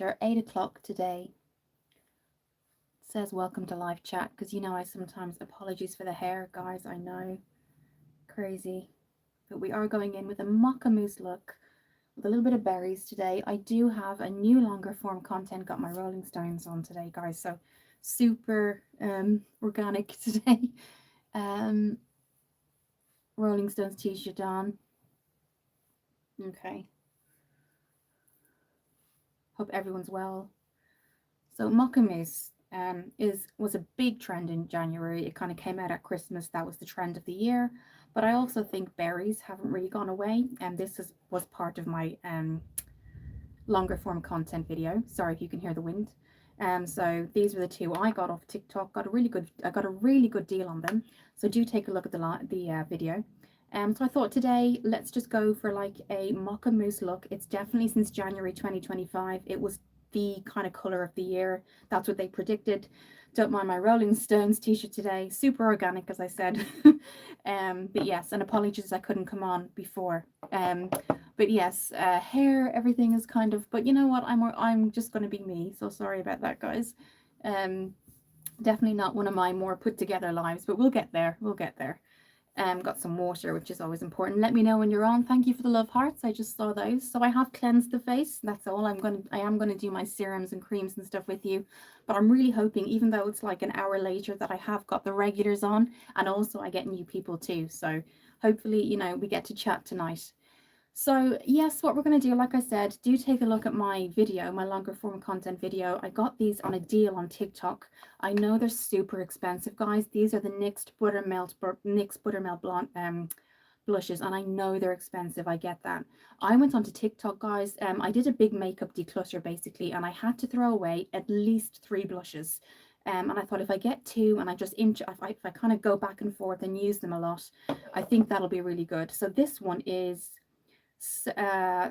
later, 8 o'clock today. It says welcome to live chat because you know I sometimes apologies for the hair, guys. I know, crazy, but we are going in with a Mocha Mousse look with a little bit of berries today. I do have a new longer form content. Got my Rolling Stones on today, guys. So super organic today. Rolling Stones t-shirt on. Okay. Hope everyone's well. So Mocha Mousse was a big trend in January. It kind of came out at Christmas. That was the trend of the year. But I also think berries haven't really gone away, and was part of my longer form content video. Sorry if you can hear the wind. So these were the two I got off TikTok. I got a really good deal on them. So do take a look at the video. So I thought today let's just go for like a Mocha Mousse look. It's definitely since January 2025. It was the kind of color of the year. That's what they predicted. Don't mind my Rolling Stones t-shirt today. Super organic, as I said. But yes, and apologies I couldn't come on before. But yes, hair, everything is kind of. But you know what? I'm just going to be me. So sorry about that, guys. Definitely not one of my more put together lives, but we'll get there. We'll get there. Got some water, which is always important. Let me know when you're on. Thank you for the love hearts. I just saw those. So I have cleansed the face. That's all. I am gonna do my serums and creams and stuff with you. But I'm really hoping, even though it's like an hour later, that I have got the regulars on, and also I get new people too. So hopefully, you know, we get to chat tonight. So yes, what we're going to do, like I said, do take a look at my video, my longer form content video. I got these on a deal on TikTok. I know they're super expensive, guys. These are the NYX Buttermelt Blonde blushes, and I know they're expensive. I get that. I went onto TikTok, guys. I did a big makeup declutter basically, and I had to throw away at least 3 blushes. And I thought if I get 2 and I just if I kind of go back and forth and use them a lot, I think that'll be really good. So this one is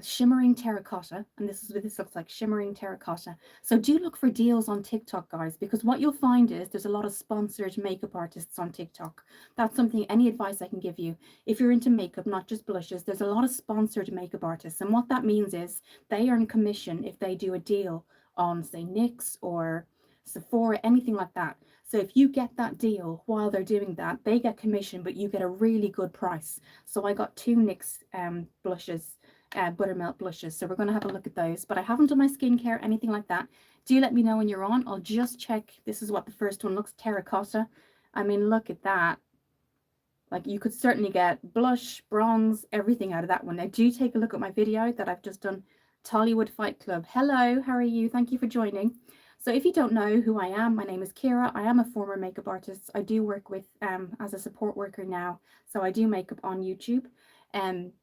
shimmering terracotta, and this is what this looks like, shimmering terracotta. So do look for deals on TikTok, guys, because what you'll find is there's a lot of sponsored makeup artists on TikTok. That's something, any advice I can give you if you're into makeup, not just blushes. There's a lot of sponsored makeup artists, and what that means is they earn commission if they do a deal on, say, NYX or Sephora, anything like that. So if you get that deal while they're doing that, they get commission, but you get a really good price. So I got 2 NYX blushes, buttermelt blushes. So we're going to have a look at those. But I haven't done my skincare, anything like that. Do let me know when you're on. I'll just check. This is what the first one looks, terracotta. I mean, look at that. Like, you could certainly get blush, bronze, everything out of that one. Now do take a look at my video that I've just done, Tollywood Fight Club. Hello, how are you? Thank you for joining. So if you don't know who I am, my name is Kira. I am a former makeup artist. I do work with as a support worker now. So I do makeup on YouTube. And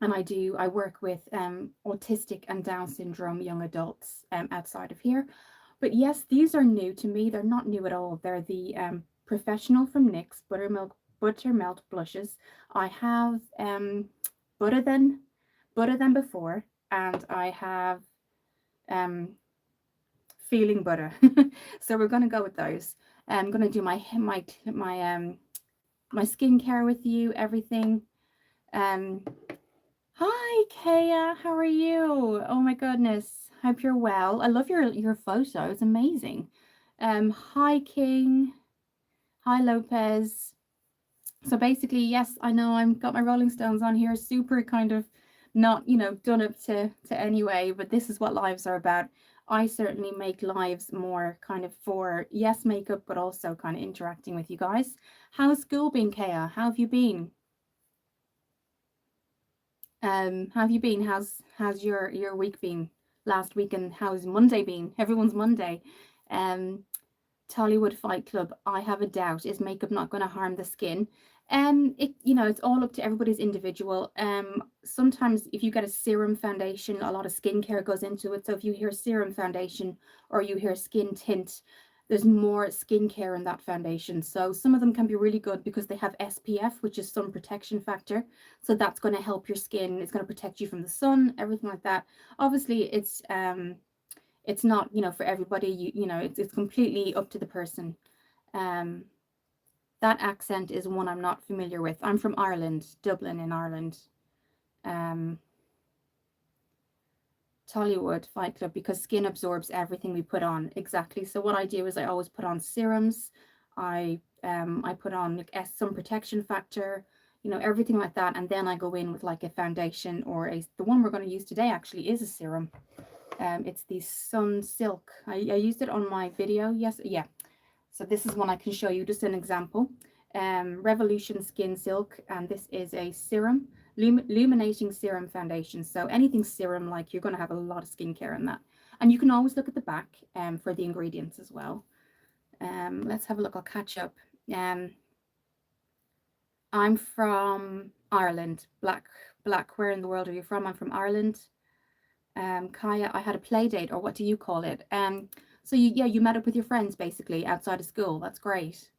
I work with autistic and Down syndrome young adults outside of here. But yes, these are new to me. They're not new at all. They're the Professional from NYX Buttermelt blushes. I have Butter Than Before, and I have Feeling Butter. So we're going to go with those. I'm going to do my skincare with you, everything. Hi Kaya, how are you? Oh my goodness, hope you're well. I love your photo, it's amazing. Hi King, hi Lopez. So basically, yes, I know I've got my Rolling Stones on here, super kind of not, you know, done up to anyway, but this is what lives are about. I certainly make lives more kind of for, yes, makeup, but also kind of interacting with you guys. How's school been, Kaya? How have you been? How have you been? How's your week been? Last week, and how's Monday been? Everyone's Monday. Tollywood Fight Club. I have a doubt. Is makeup not going to harm the skin? It's all up to everybody's individual. Sometimes if you get a serum foundation, a lot of skincare goes into it. So if you hear serum foundation or you hear skin tint, there's more skincare in that foundation. So some of them can be really good because they have SPF, which is sun protection factor. So that's going to help your skin. It's going to protect you from the sun, everything like that. Obviously, it's not, for everybody. It's completely up to the person. That accent is one I'm not familiar with. I'm from Ireland, Dublin in Ireland. Tollywood Fight Club, because skin absorbs everything we put on. Exactly. So what I do is I always put on serums. I put on like some protection factor, you know, everything like that, and then I go in with like a foundation or the one we're going to use today actually is a serum. It's the Sun Silk. I used it on my video. Yes, yeah. So this is one I can show you, just an example. Revolution Skin Silk, and this is a serum, illuminating serum foundation. So anything serum, like, you're going to have a lot of skincare in that. And you can always look at the back for the ingredients as well. Let's have a look. I'll catch up. I'm from Ireland. Black. Where in the world are you from? I'm from Ireland. Kaya, I had a play date, or what do you call it? So you met up with your friends basically outside of school. That's great.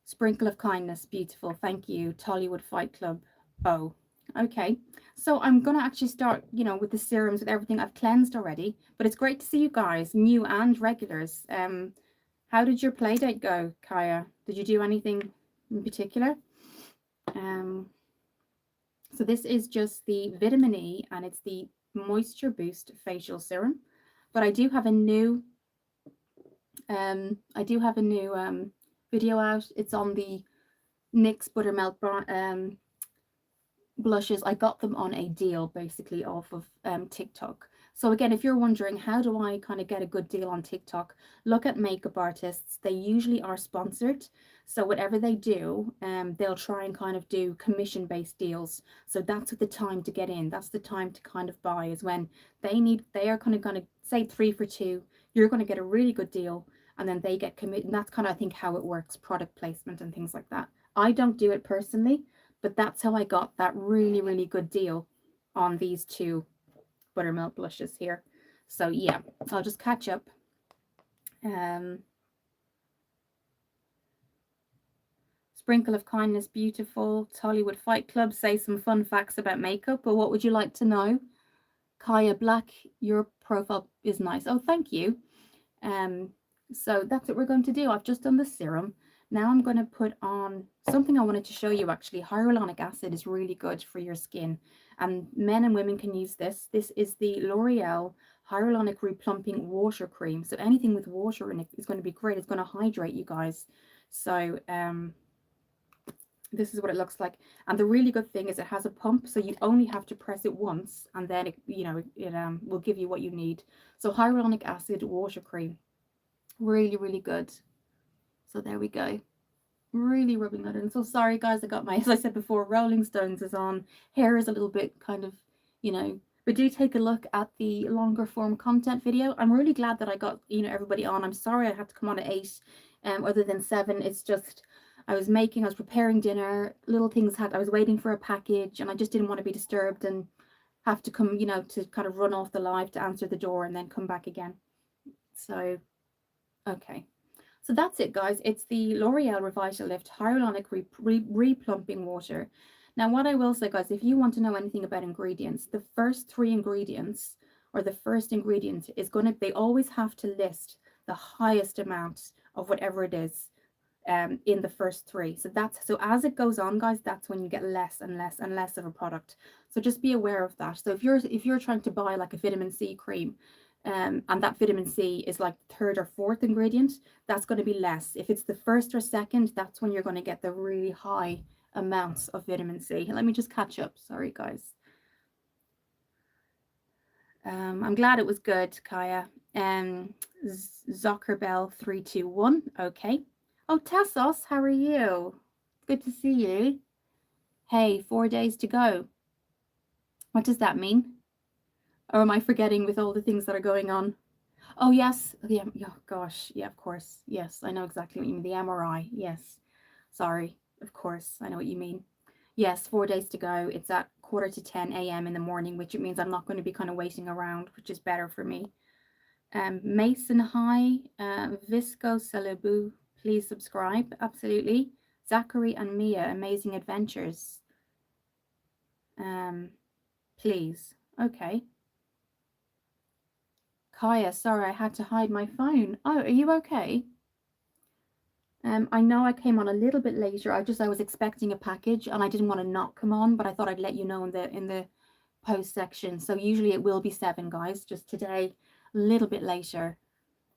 Sprinkle of kindness, beautiful. Thank you. Tollywood Fight Club. Oh, okay. So I'm gonna actually start, you know, with the serums, with everything. I've cleansed already, but it's great to see you guys, new and regulars. How did your play date go, Kaya? Did you do anything in particular? So this is just the vitamin E, and it's the Moisture Boost Facial Serum. But I do have a new video out. It's on the NYX Buttermilk blushes. I got them on a deal basically off of TikTok. So again, if you're wondering how do I kind of get a good deal on TikTok, look at makeup artists. They usually are sponsored. So whatever they do, they'll try and kind of do commission-based deals. So that's the time to get in. That's the time to kind of buy, is when they are kind of going to say 3 for 2. You're going to get a really good deal, and then they get committed. And that's kind of, I think, how it works, product placement and things like that. I don't do it personally, but that's how I got that really, really good deal on these 2 buttermilk blushes here. So yeah, I'll just catch up. Sprinkle of kindness, beautiful. Tollywood Fight Club, say some fun facts about makeup, or what would you like to know? Kaya Black, your profile is nice. Oh, thank you. So that's what we're going to do. I've just done the serum. Now I'm going to put on something I wanted to show you actually. Hyaluronic acid is really good for your skin, and men and women can use this. This is the L'Oreal Hyaluronic Replumping Water Cream. So anything with water in it is going to be great. It's going to hydrate you guys. So this is what it looks like, and the really good thing is it has a pump, so you only have to press it once, and then it, you know, it will give you what you need. So hyaluronic acid water cream, really, really good. So there we go, really rubbing that in. So sorry guys, I got my, as I said before, Rolling Stones is on. Hair is a little bit kind of, you know, but do take a look at the longer form content video. I'm really glad that I got, you know, everybody on. I'm sorry I had to come on at 8 other than 7. It's just I was preparing dinner, little things I was waiting for a package, and I just didn't want to be disturbed and have to come, you know, to kind of run off the live to answer the door and then come back again. So, okay. So that's it, guys. It's the L'Oreal Revitalift Hyaluronic Replumping Water. Now, what I will say, guys, if you want to know anything about ingredients, the first 3 ingredients, or the first ingredient, is going to, they always have to list the highest amount of whatever it is in the first 3. So that's, so as it goes on, guys, that's when you get less and less and less of a product. So just be aware of that. So if you're trying to buy like a vitamin C cream, and that vitamin C is like the 3rd or 4th ingredient, that's going to be less. If it's the 1st or 2nd, that's when you're going to get the really high amounts of vitamin C. Let me just catch up. Sorry, guys. I'm glad it was good, Kaya. Zuckerbell 321. Okay. Oh, Tassos, how are you? Good to see you. Hey, 4 days to go. What does that mean? Or am I forgetting with all the things that are going on? Oh, yes. Yeah, oh, gosh. Yeah, of course. Yes, I know exactly what you mean. The MRI. Yes. Sorry. Of course. I know what you mean. Yes, 4 days to go. It's at 9:45 a.m. in the morning, which it means I'm not going to be kind of waiting around, which is better for me. Mason High, Visco Celebu, please subscribe. Absolutely. Zachary and Mia, Amazing Adventures. Please. Okay. Kaya, sorry, I had to hide my phone. Oh, are you okay? I know I came on a little bit later. I was expecting a package and I didn't want to not come on, but I thought I'd let you know in the post section. So usually it will be 7, guys, just today a little bit later.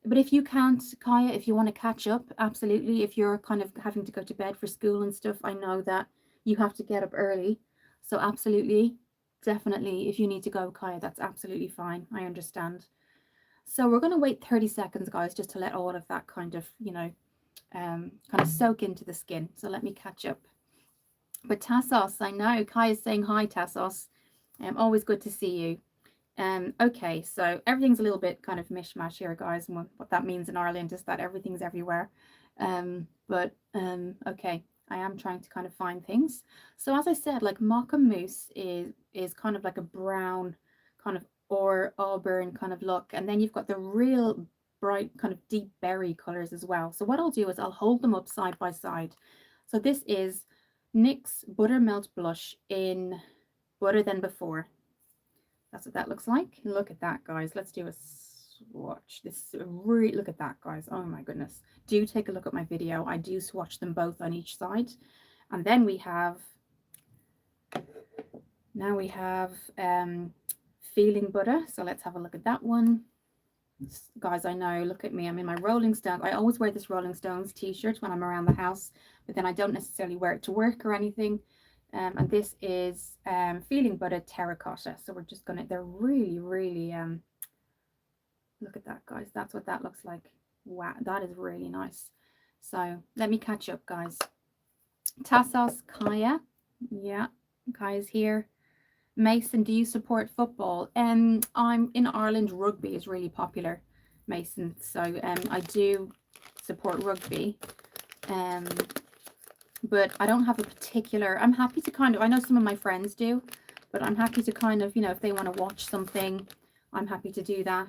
But if you can't, Kaya, if you want to catch up, absolutely. If you're kind of having to go to bed for school and stuff, I know that you have to get up early. So absolutely, definitely, if you need to go, Kaya, that's absolutely fine. I understand. So we're going to wait 30 seconds, guys, just to let all of that kind of, kind of soak into the skin. So let me catch up. But Tassos, I know, Kaya's saying hi, Tassos. Always good to see you. Okay, so everything's a little bit kind of mishmash here, guys. And what that means in Ireland is that everything's everywhere. Okay, I am trying to kind of find things. So as I said, like Mocha Mousse is kind of like a brown, kind of or auburn kind of look, and then you've got the real bright kind of deep berry colors as well. So what I'll do is I'll hold them up side by side. So this is NYX Buttermelt Blush in Butter Than Before. That's what that looks like. Look at that, guys. Let's do a swatch. This really, look at that, guys. Oh my goodness. Do take a look at my video. I do swatch them both on each side. And then we have, now we have Feeling Butter. So let's have a look at that one. Guys, I know, look at me. I'm in my Rolling Stones. I always wear this Rolling Stones t-shirt when I'm around the house, but then I don't necessarily wear it to work or anything. And this is Feeling Butter Terracotta. So we're just gonna, they're really, really, look at that, guys. That's what that looks like. Wow, that is really nice. So let me catch up, guys. Tassos, Kaya. Yeah, Kaya's here. Mason, do you support football? I'm in Ireland, rugby is really popular, Mason. So I do support rugby. But I don't have a particular, I'm happy to kind of, I know some of my friends do, but I'm happy to kind of, if they want to watch something, I'm happy to do that,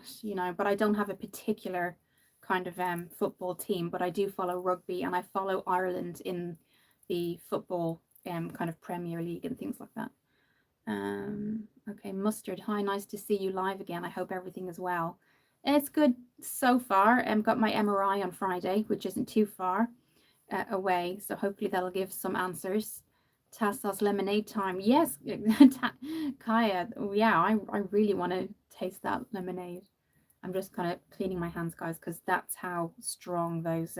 but I don't have a particular kind of football team, but I do follow rugby, and I follow Ireland in the football kind of Premier League and things like that. Okay, Mustard, hi, nice to see you live again. I hope everything is well. It's good so far. Got my MRI on Friday, which isn't too far away, so hopefully that'll give some answers. Tassos lemonade time. Yes, Kaya, yeah, I really want to taste that lemonade. I'm just kind of cleaning my hands, guys, because that's how strong those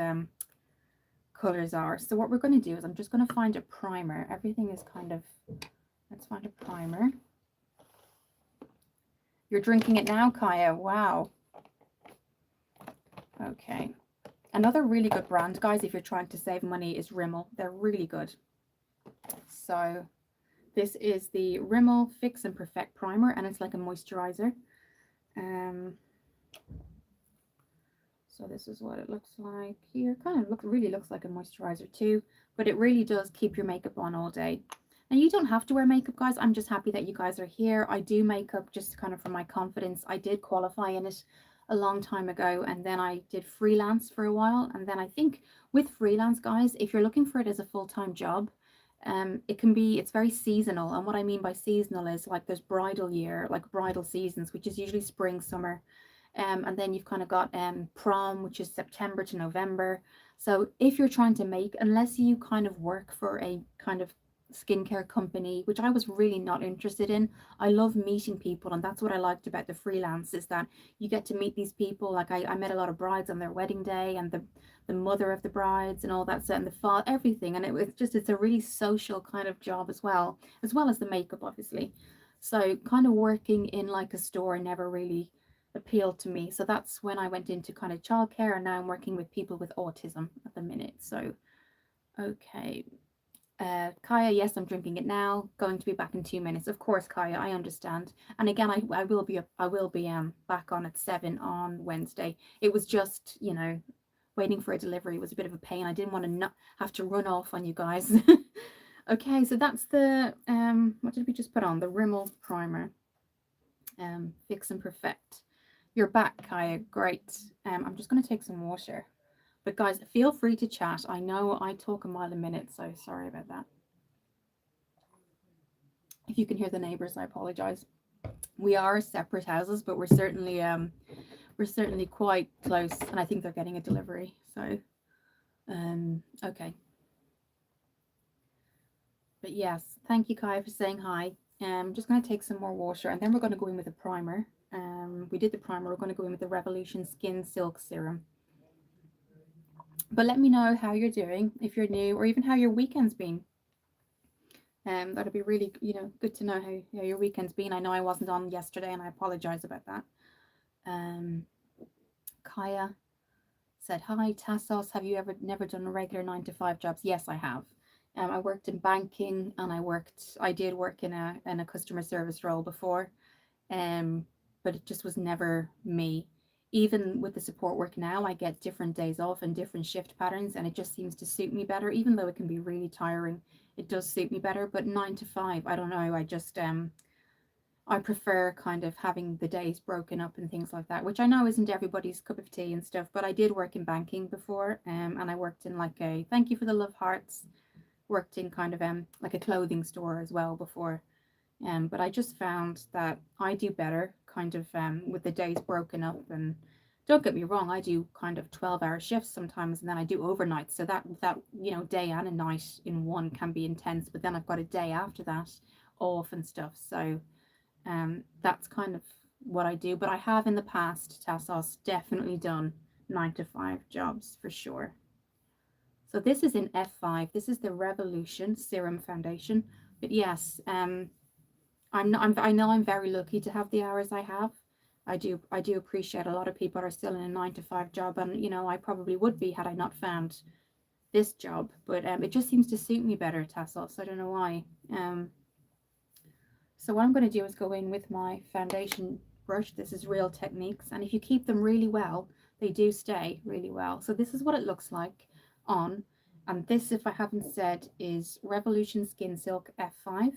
colors are. So what we're going to do is I'm just going to find a primer. Everything is kind of, let's find a primer. You're drinking it now, Kaya. Wow. Okay. Another really good brand, guys, if you're trying to save money, is Rimmel. They're really good. So this is the Rimmel Fix and Perfect Primer, and it's like a moisturizer. So this is what it looks like here. Kind of really looks like a moisturizer too, but it really does keep your makeup on all day. And you don't have to wear makeup, guys. I'm just happy that you guys are here. I do makeup just kind of for my confidence. I did qualify in it a long time ago, and then I did freelance for a while. And then I think with freelance, guys, if you're looking for it as a full-time job, it's very seasonal. And what I mean by seasonal is like there's bridal year, like bridal seasons, which is usually spring, summer. And then you've kind of got prom, which is September to November. So if you're trying to make, unless you kind of work for a kind of skincare company, which I was really not interested in. I love meeting people, and that's what I liked about the freelance, is that you get to meet these people. Like I met a lot of brides on their wedding day, and the mother of the brides and all that set, and the father, everything. And it's a really social kind of job as well as the makeup, obviously. So kind of working in like a store never really appealed to me. So that's when I went into kind of childcare, and now I'm working with people with autism at the minute. So okay. Kaya, yes, I'm drinking it now. Going to be back in 2 minutes. Of course, Kaya, I understand. And again, I will be back on at 7 on Wednesday. It was just, waiting for a delivery was a bit of a pain. I didn't want to not have to run off on you guys. Okay, so that's the what did we just put on? The Rimmel primer. Fix and Perfect. You're back, Kaya. Great. I'm just going to take some water. But guys, feel free to chat. I know I talk a mile a minute, so sorry about that. If you can hear the neighbors, I apologize. We are separate houses, but we're certainly quite close, and I think they're getting a delivery. So okay. But yes, thank you, Kai, for saying hi. Just going to take some more water, and then we're going to go in with a primer. We did the primer. We're going to go in with the Revolution Skin Silk Serum. But let me know how you're doing if you're new, or even how your weekend's been. That'd be really, good to know how your weekend's been. I know I wasn't on yesterday, and I apologize about that. Kaya said, "Hi, Tassos. Have you ever never done regular 9 to 5 jobs?" Yes, I have. I worked in banking, and I did work in a customer service role before, um, but it just was never me. Even with the support work now, I get different days off and different shift patterns, and it just seems to suit me better. Even though it can be really tiring, it does suit me better. But 9 to 5, I don't know. I prefer kind of having the days broken up and things like that, which I know isn't everybody's cup of tea and stuff. But I did work in banking before, and I worked in like a thank you for the love hearts. Worked in kind of like a clothing store as well before. But I just found that I do better kind of with the days broken up. And don't get me wrong, I do kind of 12-hour shifts sometimes, and then I do overnight. So that day and a night in one can be intense. But then I've got a day after that off and stuff. So that's kind of what I do. But I have in the past, Tassos, definitely done 9 to 5 jobs for sure. So this is in F5. This is the Revolution Serum Foundation. But yes, I know I'm very lucky to have the hours I have. I do appreciate a lot of people are still in a 9 to 5 job, and I probably would be had I not found this job. But it just seems to suit me better, Tassos. I don't know why. So what I'm going to do is go in with my foundation brush. This is Real Techniques, and if you keep them really well, they do stay really well. So this is what it looks like on, and this, if I haven't said, is Revolution Skin Silk F5.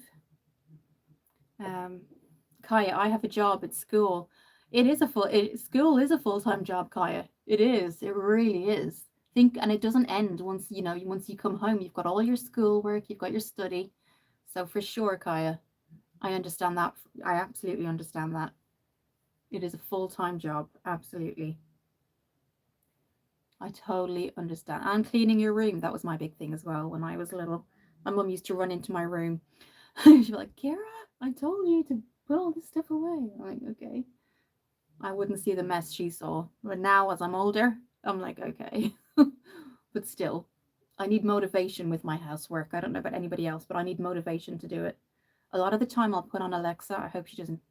Kaya, I have a job at school. School is a full-time job, Kaya. It is. It really is. And it doesn't end once you come home. You've got all your schoolwork, you've got your study. So for sure, Kaya, I understand that. I absolutely understand that. It is a full-time job. Absolutely. I totally understand. And cleaning your room, that was my big thing as well when I was little. My mum used to run into my room. She'd be like, Kira, I told you to put all this stuff away. I'm like, okay. I wouldn't see the mess she saw. But now, as I'm older, I'm like, okay. But still, I need motivation with my housework. I don't know about anybody else, but I need motivation to do it. A lot of the time, I'll put on Alexa. I hope she doesn't.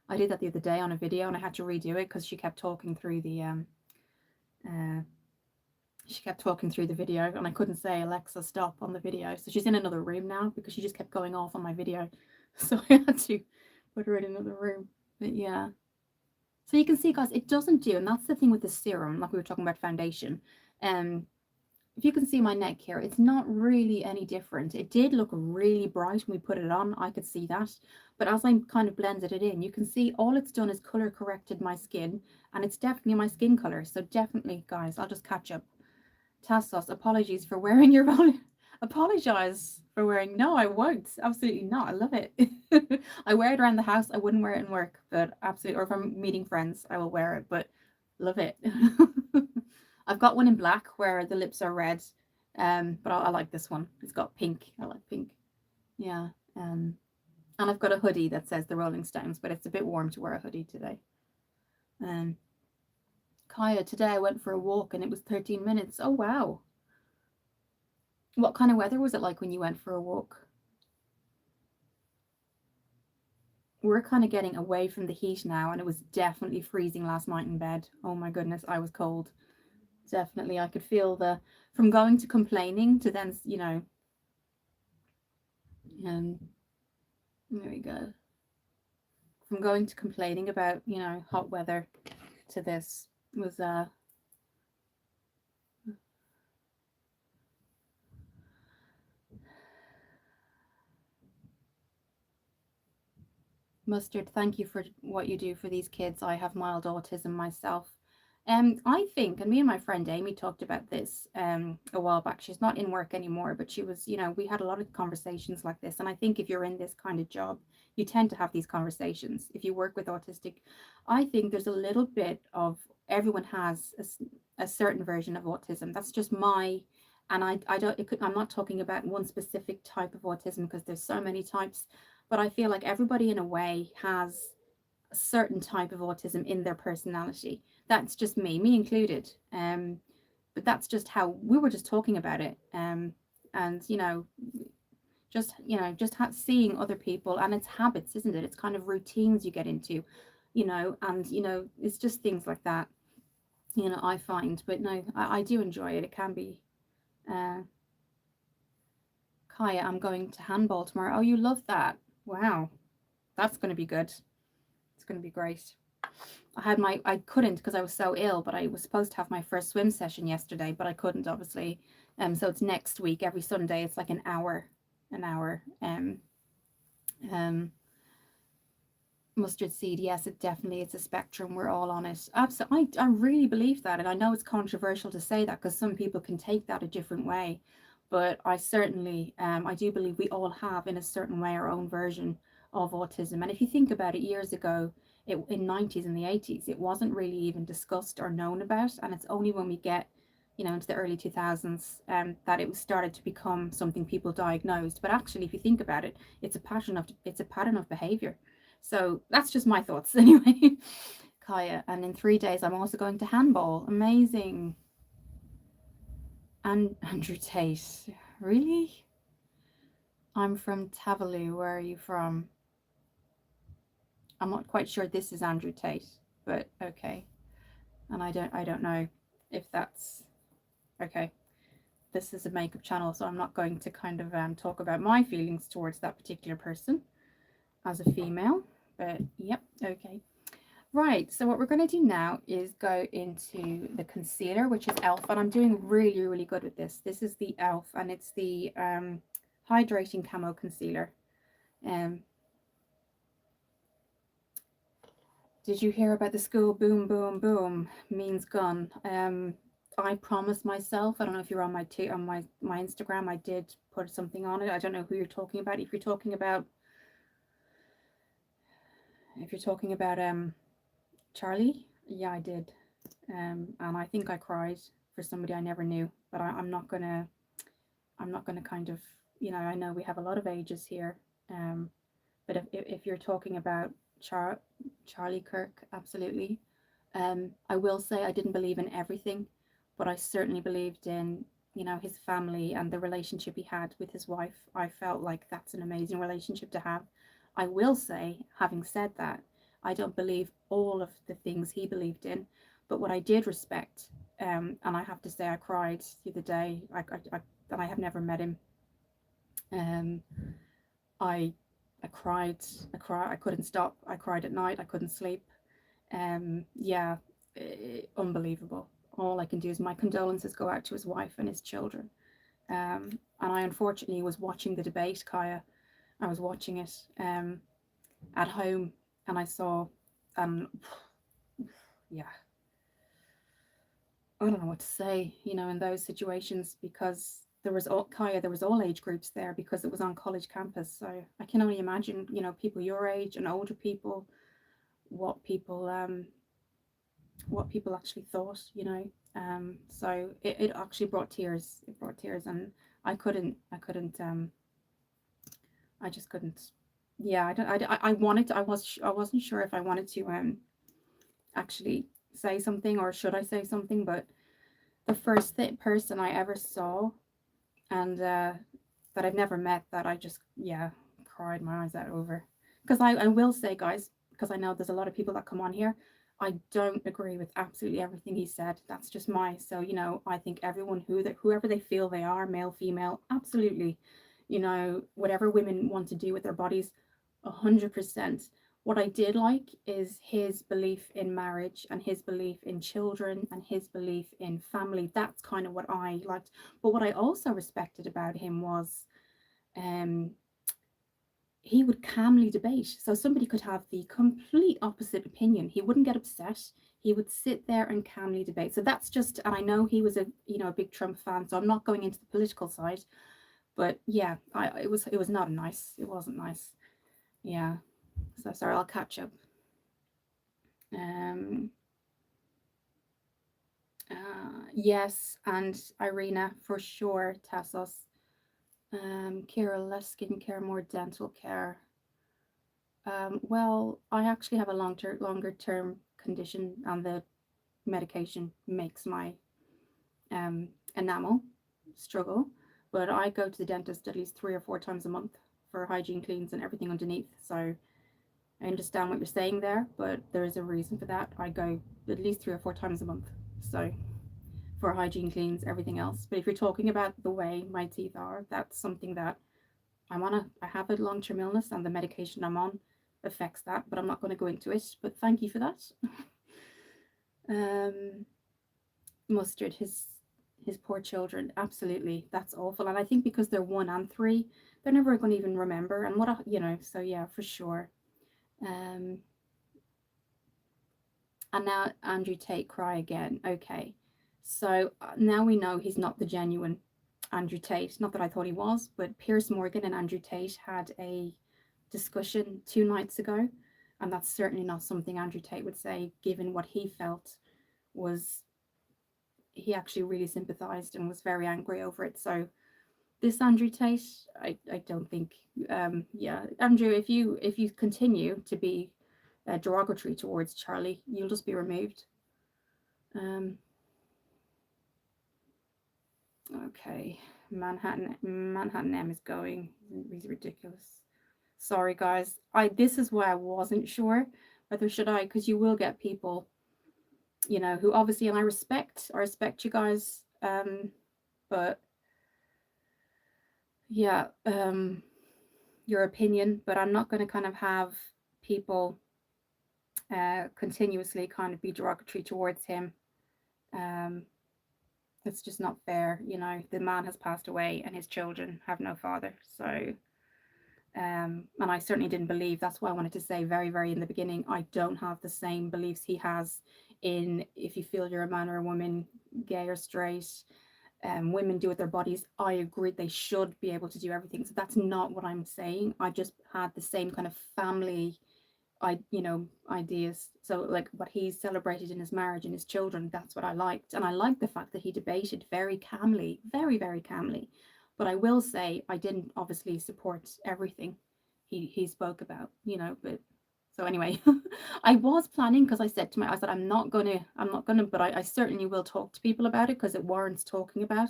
I did that the other day on a video, and I had to redo it because she kept talking through the video, and I couldn't say Alexa stop on the video. So she's in another room now because she just kept going off on my video. So I had to put her in another room. But yeah. So you can see, guys, it doesn't do, and that's the thing with the serum, like we were talking about foundation. If you can see my neck here, it's not really any different. It did look really bright when we put it on. I could see that. But as I kind of blended it in, you can see all it's done is color corrected my skin, and it's definitely my skin color. So definitely, guys, I'll just catch up. Tassos, apologies for wearing your own. Apologize for wearing. No, I won't. Absolutely not. I love it. I wear it around the house. I wouldn't wear it in work, but absolutely. Or if I'm meeting friends, I will wear it. But love it. I've got one in black where the lips are red, but I like this one. It's got pink. I like pink. Yeah. And I've got a hoodie that says the Rolling Stones, but it's a bit warm to wear a hoodie today. Kaya, today I went for a walk and it was 13 minutes. Oh, wow. What kind of weather was it like when you went for a walk? We're kind of getting away from the heat now, and it was definitely freezing last night in bed. Oh my goodness, I was cold. Definitely, I could feel from going to complaining to then, there we go. From going to complaining about, hot weather to this was Mustard, thank you for what you do for these kids. I have mild autism myself. I think, and me and my friend Amy talked about this a while back. She's not in work anymore, but she was, we had a lot of conversations like this. And I think if you're in this kind of job, you tend to have these conversations. If you work with autistic, I think there's a little bit of everyone has a certain version of autism. That's just and I'm not talking about one specific type of autism because there's so many types. but I feel like everybody in a way has a certain type of autism in their personality. That's just me included. But that's just how we were just talking about it. And just seeing other people, and it's habits, isn't it? It's kind of routines you get into, and it's just things like that. I find, but no, I do enjoy it. It can be. Uh, Kaya, I'm going to handball tomorrow. Oh, you love that? Wow, that's going to be good. It's going to be great. I couldn't because I was so ill, but I was supposed to have my first swim session yesterday, but I couldn't obviously. So it's next week, every Sunday. It's like an hour. Um, Mustard seed, yes, it definitely, it's a spectrum. We're all on it. Absolutely, I really believe that, and I know it's controversial to say that because some people can take that a different way, but I certainly, I do believe we all have, in a certain way, our own version of autism. And if you think about it, years ago, in '90s and the '80s, it wasn't really even discussed or known about, and it's only when we get into the early 2000s, that it was started to become something people diagnosed. But actually, if you think about it, it's a pattern of behavior. So that's just my thoughts anyway. Kaya, and in 3 days I'm also going to handball. Amazing. And Andrew Tate. Really? I'm from Tavalu. Where are you from? I'm not quite sure this is Andrew Tate, but okay. And I don't know if that's okay. This is a makeup channel, so I'm not going to kind of talk about my feelings towards that particular person as a female. But yep, okay. Right, so what we're going to do now is go into the concealer, which is e.l.f. And I'm doing really, really good with this. This is the e.l.f. and it's the Hydrating Camo Concealer. Um, did you hear about the school boom, boom, boom means gun? I promised myself, I don't know if you're on my Instagram, I did put something on it. I don't know who you're talking about. If you're talking about Charlie, yeah, I did. And I think I cried for somebody I never knew. But I'm not gonna kind of, I know we have a lot of ages here. But if you're talking about Charlie Kirk, absolutely. I will say I didn't believe in everything, but I certainly believed in, his family and the relationship he had with his wife. I felt like that's an amazing relationship to have. I will say, having said that, I don't believe all of the things he believed in, but what I did respect, and I have to say, I cried the other day. That I have never met him. Um, I I cried. I couldn't stop. I cried at night. I couldn't sleep. Yeah, unbelievable. All I can do is my condolences go out to his wife and his children. And I unfortunately was watching the debate, Kaya. I was watching it at home, and I saw, um, yeah, I don't know what to say, in those situations, because there was all age groups there because it was on college campus. So I can only imagine, people your age and older people, what people um, what people actually thought, So it actually brought tears. It brought tears, and I just couldn't. Yeah, I don't. I wanted to. I wasn't sure if I wanted to actually say something or should I say something, but the first person I ever saw, and that I've never met, that I just, yeah, cried my eyes out over. Because I will say, guys, because I know there's a lot of people that come on here, I don't agree with absolutely everything he said. That's just so, I think everyone whoever they feel they are, male, female, absolutely, whatever women want to do with their bodies, 100%. What I did like is his belief in marriage and his belief in children and his belief in family. That's kind of what I liked. But what I also respected about him was, um, he would calmly debate. So somebody could have the complete opposite opinion. He wouldn't get upset. He would sit there and calmly debate. So that's just, and I know he was a big Trump fan. So I'm not going into the political side, but yeah, it was not nice. It wasn't nice. Yeah. So sorry, I'll catch up. Um, yes, and Irina, for sure, Tassos. Kira, less skincare, more dental care. Well, I actually have a longer term condition, and the medication makes my enamel struggle. But I go to the dentist at least 3 or 4 times a month for hygiene cleans and everything underneath. So I understand what you're saying there, but there is a reason for that. I go at least 3 or 4 times a month. So for hygiene cleans, everything else. But if you're talking about the way my teeth are, that's something that I have a long term illness, and the medication I'm on affects that, but I'm not going to go into it. But thank you for that. um, Mustard, his poor children, absolutely, that's awful. And I think because they're 1 and 3, they're never going to even remember. And so yeah, for sure. Um, and now Andrew Tate cry again. Okay, so now we know he's not the genuine Andrew Tate. Not that I thought he was, but Piers Morgan and Andrew Tate had a discussion 2 nights ago, and that's certainly not something Andrew Tate would say, given what he felt was he actually really sympathized and was very angry over it. So this Andrew Tate, I don't think, yeah, Andrew, if you continue to be derogatory towards Charlie, you'll just be removed. Um, okay, Manhattan M is going. He's ridiculous. Sorry, guys. This is why I wasn't sure whether should I, because you will get people, who obviously, and I respect you guys, but yeah, your opinion, but I'm not going to kind of have people continuously kind of be derogatory towards him. Um, it's just not fair. The man has passed away and his children have no father. So, and I certainly didn't believe. That's why I wanted to say very, very in the beginning, I don't have the same beliefs he has in if you feel you're a man or a woman, gay or straight, women do with their bodies. I agree they should be able to do everything. So that's not what I'm saying. I just had the same kind of family ideas. So like what he celebrated in his marriage and his children, that's what I liked. And I liked the fact that he debated very calmly, very, very calmly. But I will say I didn't obviously support everything he spoke about, but so anyway, I was planning, because I said I'm not gonna, but I certainly will talk to people about it because it warrants talking about.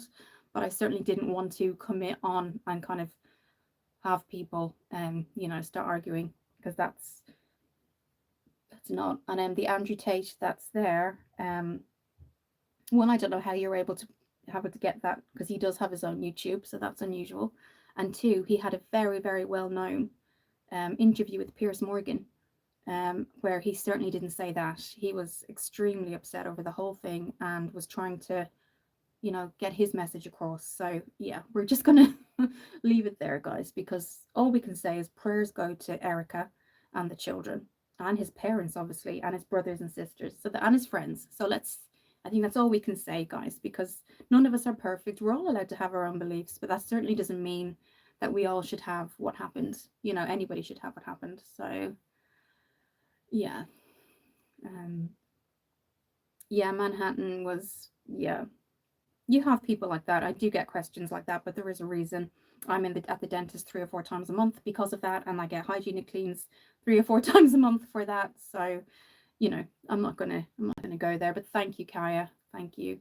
But I certainly didn't want to commit on and kind of have people start arguing, because that's not. And the Andrew Tate that's there, one, I don't know how you're able to get that, because he does have his own YouTube, so that's unusual. And two, he had a very, very well known interview with Piers Morgan, where he certainly didn't say that. He was extremely upset over the whole thing and was trying to, get his message across. So yeah, we're just gonna leave it there, guys, because all we can say is prayers go to Erica and the children and his parents, obviously, and his brothers and sisters, and his friends. So I think that's all we can say, guys, because none of us are perfect. We're all allowed to have our own beliefs, but that certainly doesn't mean that we all should have what happened. Anybody should have what happened. So yeah, um, yeah, Manhattan was, yeah. You have people like that. I do get questions like that, but there is a reason. I'm at the dentist 3 or 4 times a month because of that, and I get hygienic cleans 3 or 4 times a month for that. So, I'm not gonna go there. But thank you, Kaya. Thank you.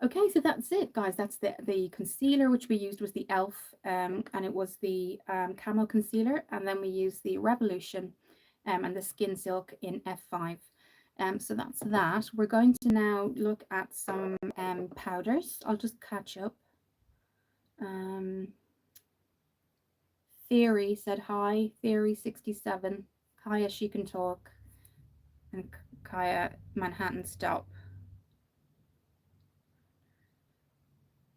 Okay, so that's it, guys. That's the concealer, which we used was the Elf, and it was the camo concealer, and then we used the Revolution, and the Skin Silk in F5. So that's that. We're going to now look at some powders. I'll just catch up. Um, Theory said hi. Theory 67. Kaya, she can talk. And Kaya, Manhattan, stop.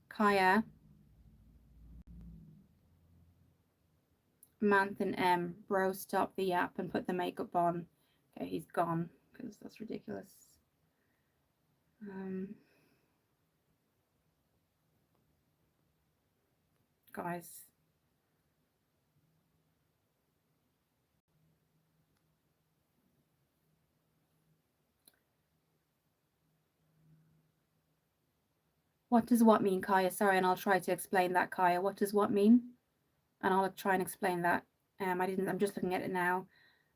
Kaya, Manthan M, bro, stop the app and put the makeup on. Okay, he's gone because that's ridiculous. Guys. What does what mean, Kaya? Sorry, and I'll try to explain that, Kaya. What does what mean? And I'll try and explain that. I'm just looking at it now.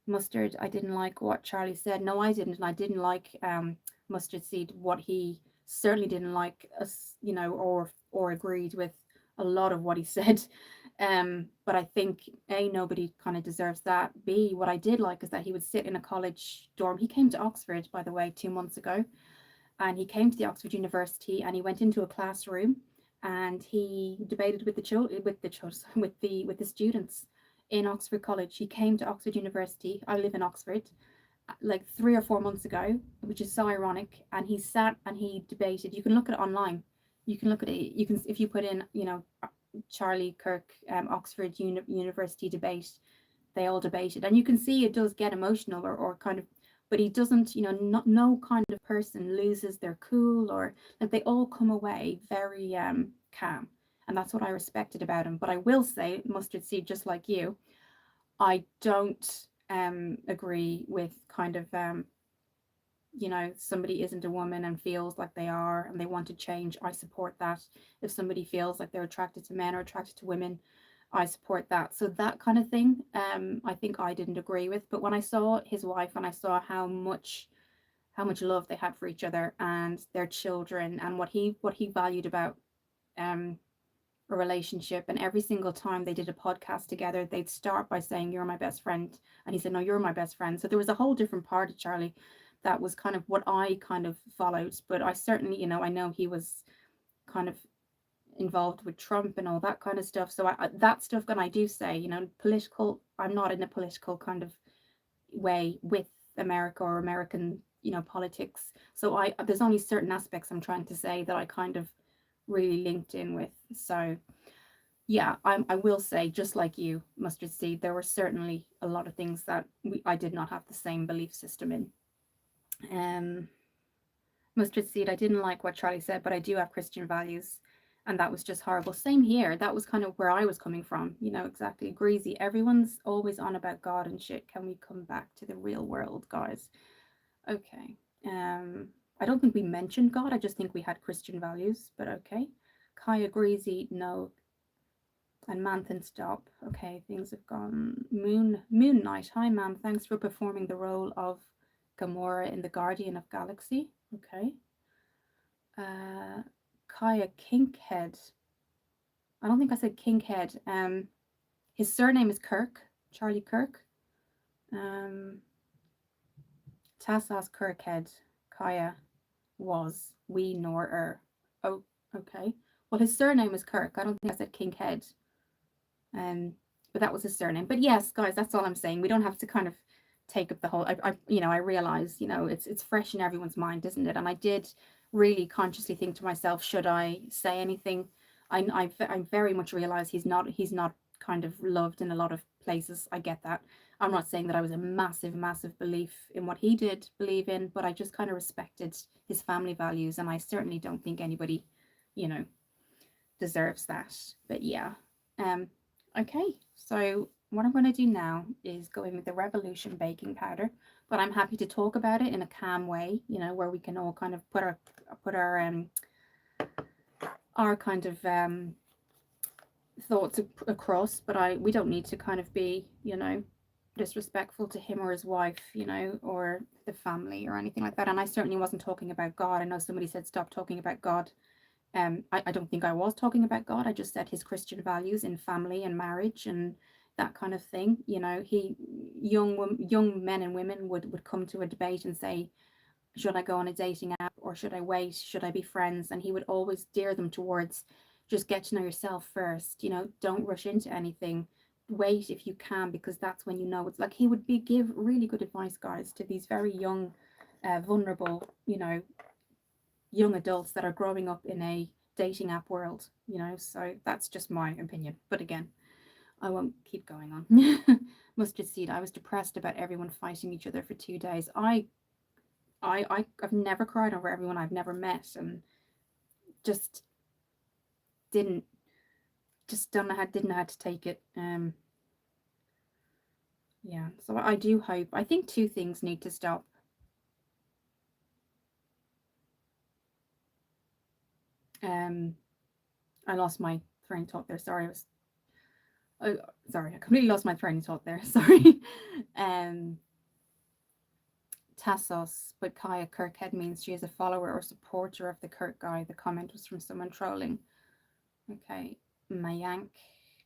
Mustard, I didn't like what Charlie said. No, I didn't, and I didn't like Mustard Seed what he certainly didn't like us, or agreed with a lot of what he said. But I think A, nobody kind of deserves that. B, what I did like is that he would sit in a college dorm. He came to Oxford, by the way, 2 months ago, and he came to the Oxford University and he went into a classroom and he debated with the children, with the students in Oxford College. He came to Oxford University. I live in Oxford, like 3 or 4 months ago, which is so ironic. And he sat and he debated. You can look at it online. You can look at it. You can, if you put in, Charlie Kirk, Oxford University debate, they all debated, and you can see it does get emotional, or kind of, but he doesn't, no kind of person loses their cool, or like they all come away very calm, and that's what I respected about him. But I will say, Mustard Seed, just like you, I don't agree with kind of somebody isn't a woman and feels like they are and they want to change. I support that. If somebody feels like they're attracted to men or attracted to women, I support that. So that kind of thing, I think I didn't agree with. But when I saw his wife and I saw how much love they had for each other and their children, and what he valued about um a relationship, and every single time they did a podcast together, they'd start by saying, "You're my best friend," and he said, "No, you're my best friend." So there was a whole different part of Charlie that was kind of what I kind of followed. But I certainly, I know he was kind of involved with Trump and all that kind of stuff. So that stuff, and I do say, political, I'm not in a political kind of way with America or American, politics. So there's only certain aspects I'm trying to say that I kind of really linked in with. So yeah, I will say, just like you, Mustard Seed, there were certainly a lot of things that I did not have the same belief system in. Um, Mustard Seed, I didn't like what Charlie said, but I do have Christian values, and that was just horrible. Same here. That was kind of where I was coming from. Exactly. Greasy. Everyone's always on about God and shit. Can we come back to the real world, guys? Okay. I don't think we mentioned God. I just think we had Christian values, but okay. Kaya Greasy, no. And Manthan stop. Okay, things have gone. Moon Knight. Hi, ma'am. Thanks for performing the role of Gamora in The Guardian of Galaxy. Okay. Kaya Kinkhead. I don't think I said Kinkhead. His surname is Kirk. Charlie Kirk. Tassas Kirkhead. Kaya was we nor er. Oh, okay. Well, his surname is Kirk. I don't think I said Kinkhead. But that was his surname. But yes, guys, that's all I'm saying. We don't have to kind of take up the whole. I realize, it's fresh in everyone's mind, isn't it? And I did really consciously think to myself, should I say anything? I very much realize he's not kind of loved in a lot of places. I get that. I'm not saying that I was a massive belief in what he did believe in, but I just kind of respected his family values, and I certainly don't think anybody, deserves that. But yeah. Okay, so what I'm going to do now is go in with the Revolution baking powder, but I'm happy to talk about it in a calm way, where we can all kind of put our kind of thoughts across. But we don't need to kind of be, disrespectful to him or his wife, or the family or anything like that. And I certainly wasn't talking about God. I know somebody said stop talking about God. I don't think I was talking about God. I just said his Christian values in family and marriage and that kind of thing. Young men and women would come to a debate and say, should I go on a dating app or should I wait? Should I be friends? And he would always steer them towards just get to know yourself first. Don't rush into anything. Wait if you can, because that's when it's like he would give really good advice, guys, to these very young, vulnerable, young adults that are growing up in a dating app world, so that's just my opinion. But again, I won't keep going on. Mustard Seed, I was depressed about everyone fighting each other for 2 days. I've never cried over everyone I've never met, and just didn't didn't know how to take it. Yeah, so I do hope, I think two things need to stop. I lost my train of thought there. Sorry, I completely lost my train of thought there. Sorry. Tassos, but Kaya Kirkhead means she is a follower or supporter of the Kirk guy. The comment was from someone trolling. Okay, Mayank,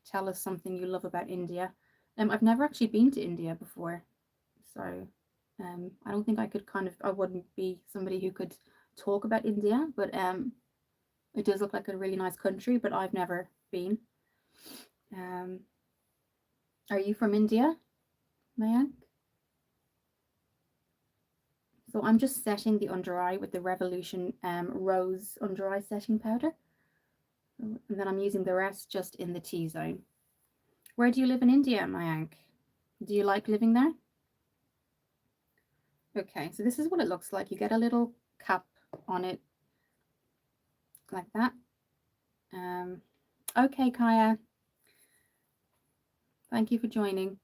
tell us something you love about India. I've never actually been to India before, so I don't think I wouldn't be somebody who could talk about India, but it does look like a really nice country, but I've never been. Um, are you from India, Mayank? So I'm just setting the under eye with the Revolution Rose under eye setting powder. And then I'm using the rest just in the T-zone. Where do you live in India, Mayank? Do you like living there? Okay, so this is what it looks like. You get a little cap on it like that. Okay, Kaya. Thank you for joining.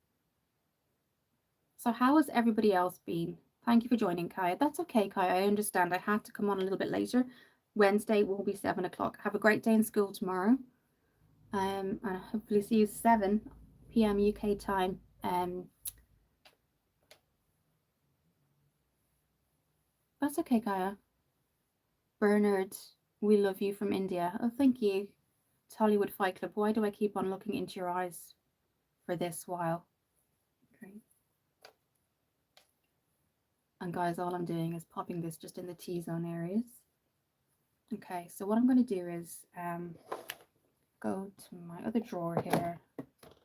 So how has everybody else been? Thank you for joining, Kaya. That's okay, Kaya. I understand. I had to come on a little bit later. Wednesday will be 7 o'clock. Have a great day in school tomorrow. And hopefully see you 7 p.m. UK time. That's okay, Kaya. Bernard, we love you from India. Oh, thank you. It's Hollywood Fight Club. Why do I keep on looking into your eyes for this while? Okay. And guys, all I'm doing is popping this just in the T-zone areas. Okay, so what I'm going to do is go to my other drawer here.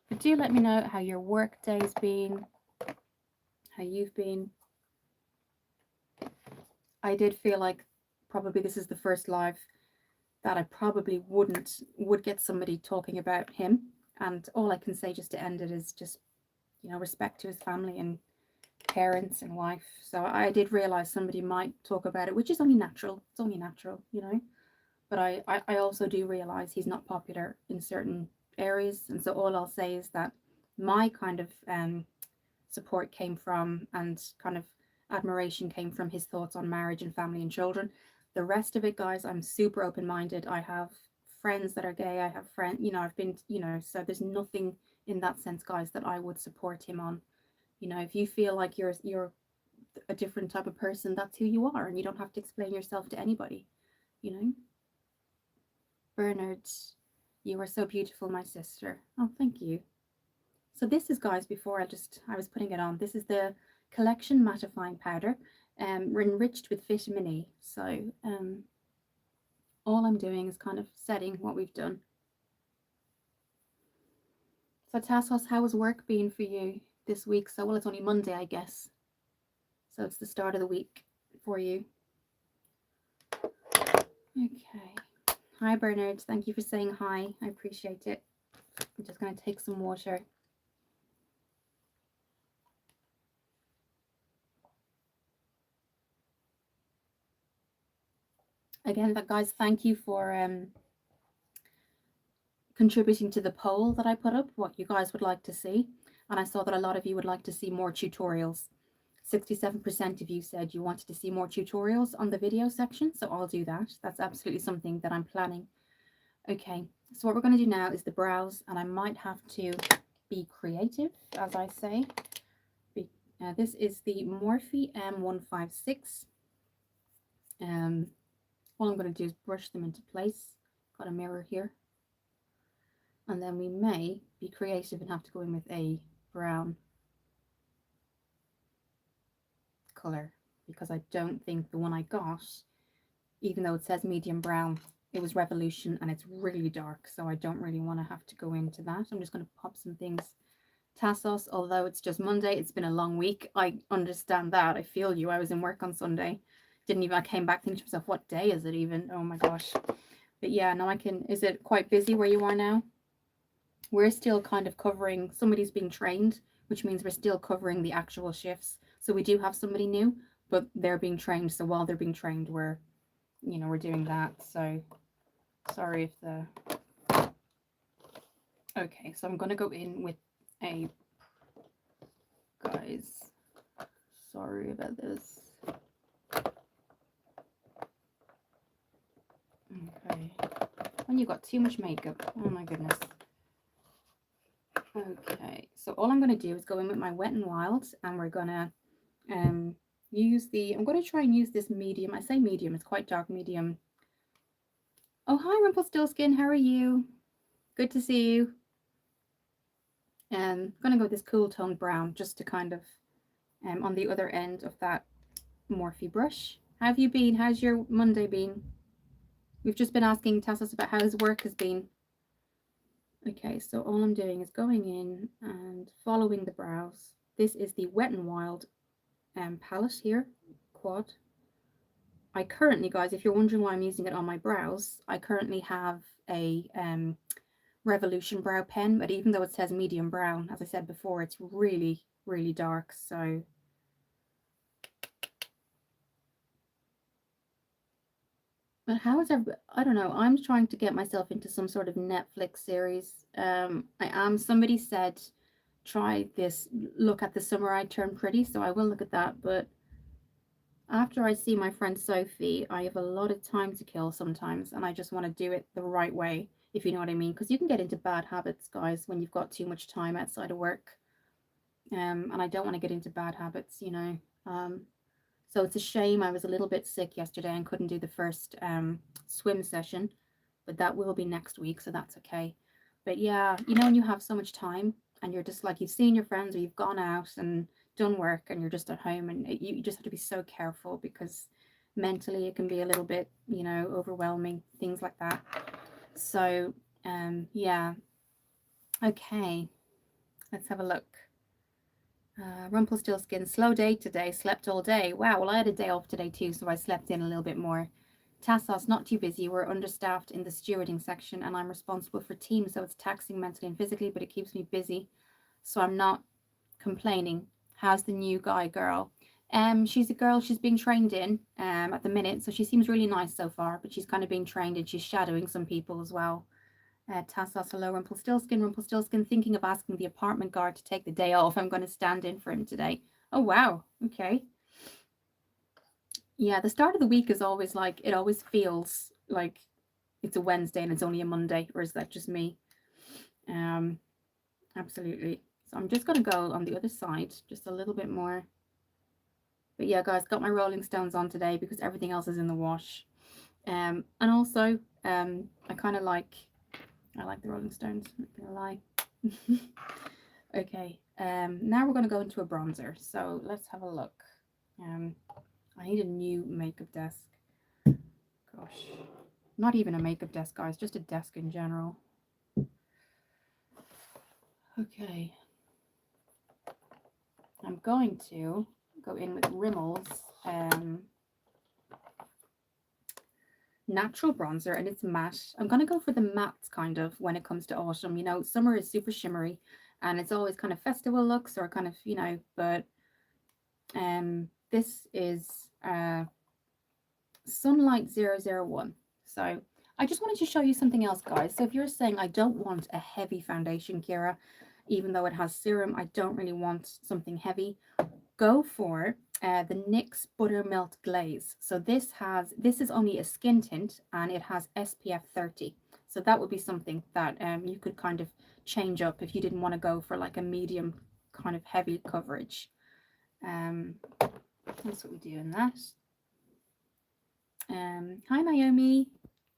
But do let me know how your work day's been, how you've been. I did feel like probably this is the first live that I probably would get somebody talking about him, and all I can say just to end it is just, you know, respect to his family and parents and wife. So I did realize somebody might talk about it, which is only natural. It's only natural, you know. But I also do realize he's not popular in certain areas, and so all I'll say is that my kind of support came from, and kind of admiration came from, his thoughts on marriage and family and children. The rest of it, guys, I'm super open-minded. I have friends that are gay. I have friends, you know, I've been, you know, so there's nothing in that sense, guys, that I would support him on. You know, if you feel like you're a different type of person, that's who you are, and you don't have to explain yourself to anybody, you know. Bernard, you are so beautiful, my sister. Oh, thank you. So this is, guys, before I was putting it on, this is the Collection mattifying powder, enriched with vitamin E. So all I'm doing is kind of setting what we've done. So Tassos, how has work been for you this week? So, well, it's only Monday, I guess. So it's the start of the week for you. Okay. Hi, Bernard. Thank you for saying hi. I appreciate it. I'm just going to take some water. Again, guys, thank you for contributing to the poll that I put up, what you guys would like to see. And I saw that a lot of you would like to see more tutorials. 67% of you said you wanted to see more tutorials on the video section, so I'll do that. That's absolutely something that I'm planning. Okay, so what we're going to do now is the brows, and I might have to be creative, as I say. This is the Morphe M156. All I'm going to do is brush them into place. Got a mirror here. And then we may be creative and have to go in with a brown colour, because I don't think the one I got, even though it says medium brown, it was Revolution and it's really dark, so I don't really want to have to go into that. I'm just going to pop some things. Tassos, although it's just Monday, it's been a long week. I understand that. I feel you. I was in work on Sunday. I came back thinking to myself, what day is it even? Oh my gosh. But yeah, now I can. Is it quite busy where you are now? We're still kind of covering, somebody's being trained, which means we're still covering the actual shifts. So we do have somebody new, but they're being trained. So while they're being trained, we're doing that. So sorry if the... Okay, so I'm going to go in with a... Guys, sorry about this. Okay. When you got too much makeup. Oh my goodness. Okay, so all I'm going to do is go in with my Wet n Wild, and we're going to I'm going to try and use this medium. I say medium, it's quite dark medium. Oh, hi, Rumpelstiltskin. How are you? Good to see you. I'm going to go with this cool toned brown just to kind of on the other end of that Morphe brush. How have you been? How's your Monday been? We've just been asking Tassos about how his work has been. Okay, so all I'm doing is going in and following the brows. This is the Wet n Wild palette here, quad. I currently, guys, if you're wondering why I'm using it on my brows, I currently have a Revolution brow pen, but even though it says medium brown, as I said before, it's really, really dark. So but how is everybody? I don't know. I'm trying to get myself into some sort of Netflix series. Somebody said try this, look at The Summer I Turned Pretty, so I will look at that. But after I see my friend Sophie, I have a lot of time to kill sometimes, and I just want to do it the right way, if you know what I mean. Because you can get into bad habits, guys, when you've got too much time outside of work. And I don't want to get into bad habits, you know. So it's a shame I was a little bit sick yesterday and couldn't do the first swim session, but that will be next week, so that's okay. But yeah, you know, when you have so much time and you're just like, you've seen your friends or you've gone out and done work and you're just at home, and you just have to be so careful because mentally it can be a little bit, you know, overwhelming, things like that. So yeah, okay, let's have a look. Rumpelstiltskin, slow day today, slept all day. Wow, well, I had a day off today too, so I slept in a little bit more. Tassos, not too busy. We're understaffed in the stewarding section, and I'm responsible for teams, so it's taxing mentally and physically, but it keeps me busy, so I'm not complaining. How's the new guy girl? She's a girl. She's being trained in at the minute, so she seems really nice so far. But she's kind of being trained, and she's shadowing some people as well. Tassos, hello, Rumpelstiltskin. Rumpelstiltskin, thinking of asking the apartment guard to take the day off. I'm going to stand in for him today. Oh, wow. Okay. Yeah, the start of the week is always like, it always feels like it's a Wednesday and it's only a Monday, or is that just me? Absolutely. So I'm just going to go on the other side, just a little bit more. But yeah, guys, got my Rolling Stones on today because everything else is in the wash. And also, I kind of like, I like the Rolling Stones, I'm not gonna lie. Okay, now we're going to go into a bronzer. So let's have a look. I need a new makeup desk. Gosh, not even a makeup desk, guys, just a desk in general. Okay, I'm going to go in with Rimmel's natural bronzer, and it's matte. I'm going to go for the mattes kind of when it comes to autumn. You know, summer is super shimmery and it's always kind of festival looks or kind of, you know, but this is Sunlight 001. So I just wanted to show you something else, guys. So if you're saying I don't want a heavy foundation, Kira, even though it has serum, I don't really want something heavy, go for the NYX Buttermilk Glaze. So this is only a skin tint and it has SPF 30. So that would be something that you could kind of change up if you didn't want to go for like a medium kind of heavy coverage. That's what we do in that. Hi Naomi.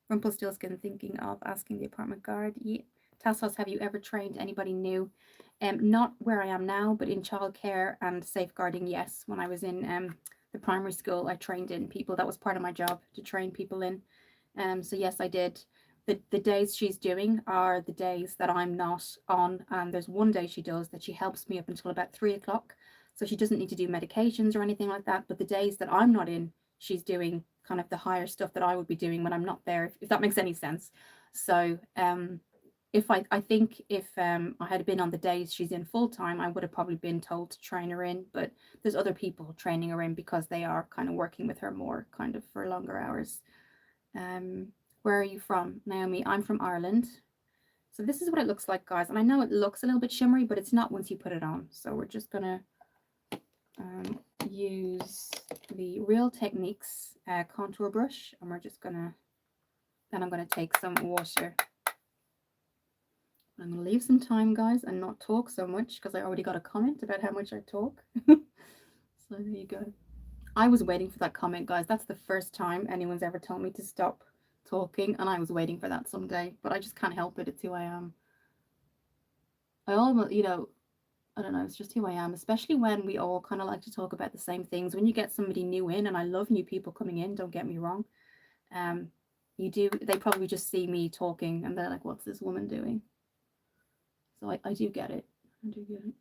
Rumpelstiltskin, thinking of asking the apartment guard. Yeah. Tassos, have you ever trained anybody new? Not where I am now, but in childcare and safeguarding, yes. When I was in the primary school, I trained in people. That was part of my job, to train people in. So yes, I did. The days she's doing are the days that I'm not on. And there's one day she does that she helps me up until about 3 o'clock. So she doesn't need to do medications or anything like that. But the days that I'm not in, she's doing kind of the higher stuff that I would be doing when I'm not there, if that makes any sense. So if I think if I had been on the days she's in full time, I would have probably been told to train her in, but there's other people training her in because they are kind of working with her more kind of for longer hours. Where are you from, Naomi? I'm from Ireland. So this is what it looks like, guys, and I know it looks a little bit shimmery, but it's not once you put it on. So we're just gonna use the Real Techniques contour brush, and we're just gonna, then I'm gonna take some water. I'm gonna leave some time, guys, and not talk so much because I already got a comment about how much I talk. So there you go. I was waiting for that comment, guys. That's the first time anyone's ever told me to stop talking, and I was waiting for that someday, but I just can't help it. It's who I am. I almost, I don't know, it's just who I am, especially when we all kind of like to talk about the same things. When you get somebody new in, and I love new people coming in, don't get me wrong. Um, they probably just see me talking and they're like, what's this woman doing? So I do get it. I do get it.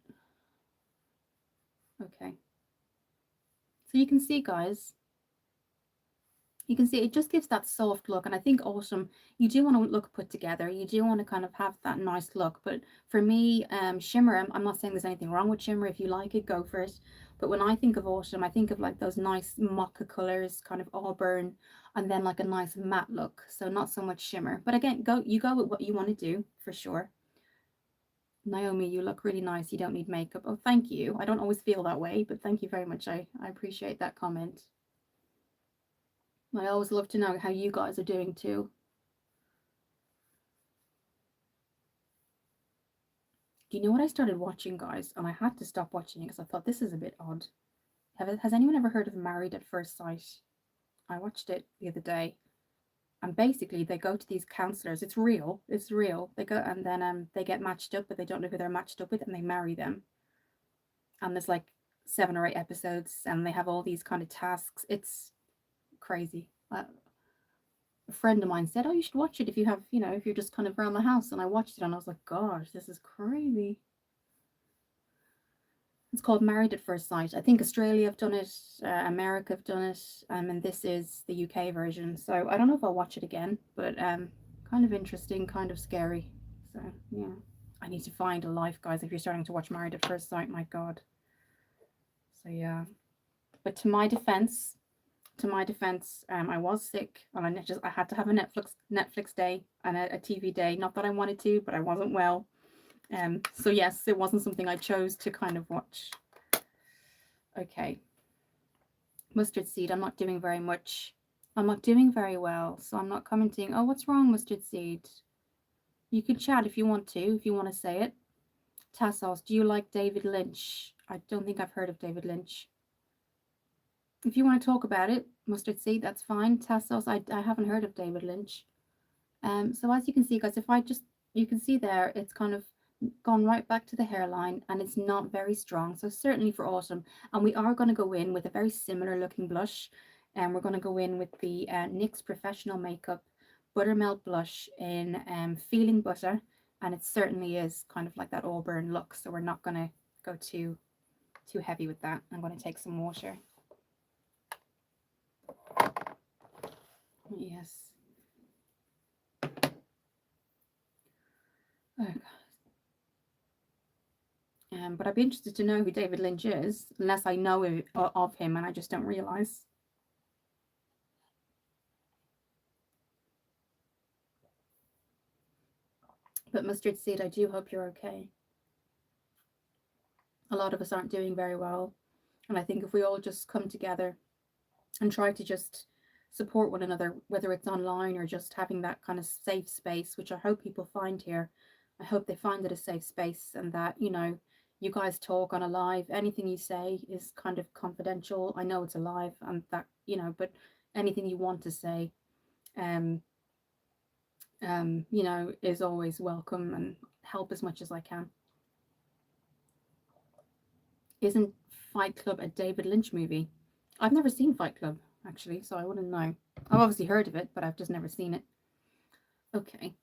Okay. So you can see, guys, you can see it just gives that soft look. And I think autumn, you do want to look put together. You do want to kind of have that nice look. But for me, shimmer, I'm not saying there's anything wrong with shimmer. If you like it, go for it. But when I think of autumn, I think of like those nice mocha colors, kind of auburn, and then like a nice matte look. So not so much shimmer. But again, you go with what you want to do for sure. Naomi, you look really nice. You don't need makeup. Oh, thank you. I don't always feel that way, but thank you very much. I appreciate that comment. I always love to know how you guys are doing too. Do you know what I started watching, guys? And I had to stop watching it because I thought this is a bit odd. Has anyone ever heard of Married at First Sight? I watched it the other day. And basically, they go to these counselors. It's real. It's real. They go and then they get matched up, but they don't know who they're matched up with, and they marry them. And there's like 7 or 8 episodes, and they have all these kind of tasks. It's crazy. A friend of mine said, "Oh, you should watch it if you have, if you're just kind of around the house." And I watched it, and I was like, "Gosh, this is crazy." It's called Married at First Sight. I think Australia have done it, America have done it, and this is the UK version. So I don't know if I'll watch it again, but kind of interesting, kind of scary. So yeah, I need to find a life, guys. If you're starting to watch Married at First Sight, my God. So yeah, but I was sick, and I had to have a Netflix day and a TV day. Not that I wanted to, but I wasn't well. So yes, it wasn't something I chose to kind of watch. Okay, mustard seed. I'm not doing very much. I'm not doing very well, so I'm not commenting. Oh, what's wrong, mustard seed? You can chat if you want to, if you want to say it. Tassos, do you like David Lynch? I don't think I've heard of David Lynch. If you want to talk about it, mustard seed, that's fine. Tassos, I haven't heard of David Lynch. So as you can see, guys, you can see there, it's kind of gone right back to the hairline, and it's not very strong. So certainly for autumn, and we are going to go in with a very similar looking blush, and we're going to go in with the NYX Professional Makeup Buttermelt Blush in Feeling Butter, and it certainly is kind of like that auburn look. So we're not going to go too heavy with that. I'm going to take some water. Yes. Oh, but I'd be interested to know who David Lynch is, unless I know of him and I just don't realise. But mustard seed, I do hope you're okay. A lot of us aren't doing very well, and I think if we all just come together and try to just support one another, whether it's online or just having that kind of safe space, which I hope people find here. I hope they find it a safe space, and that, you guys talk on a live. Anything you say is kind of confidential. I know it's a live, and that, but anything you want to say, um, is always welcome, and help as much as I can. Isn't Fight Club a David Lynch movie? I've never seen Fight Club, actually, so I wouldn't know. I've obviously heard of it, but I've just never seen it. Okay.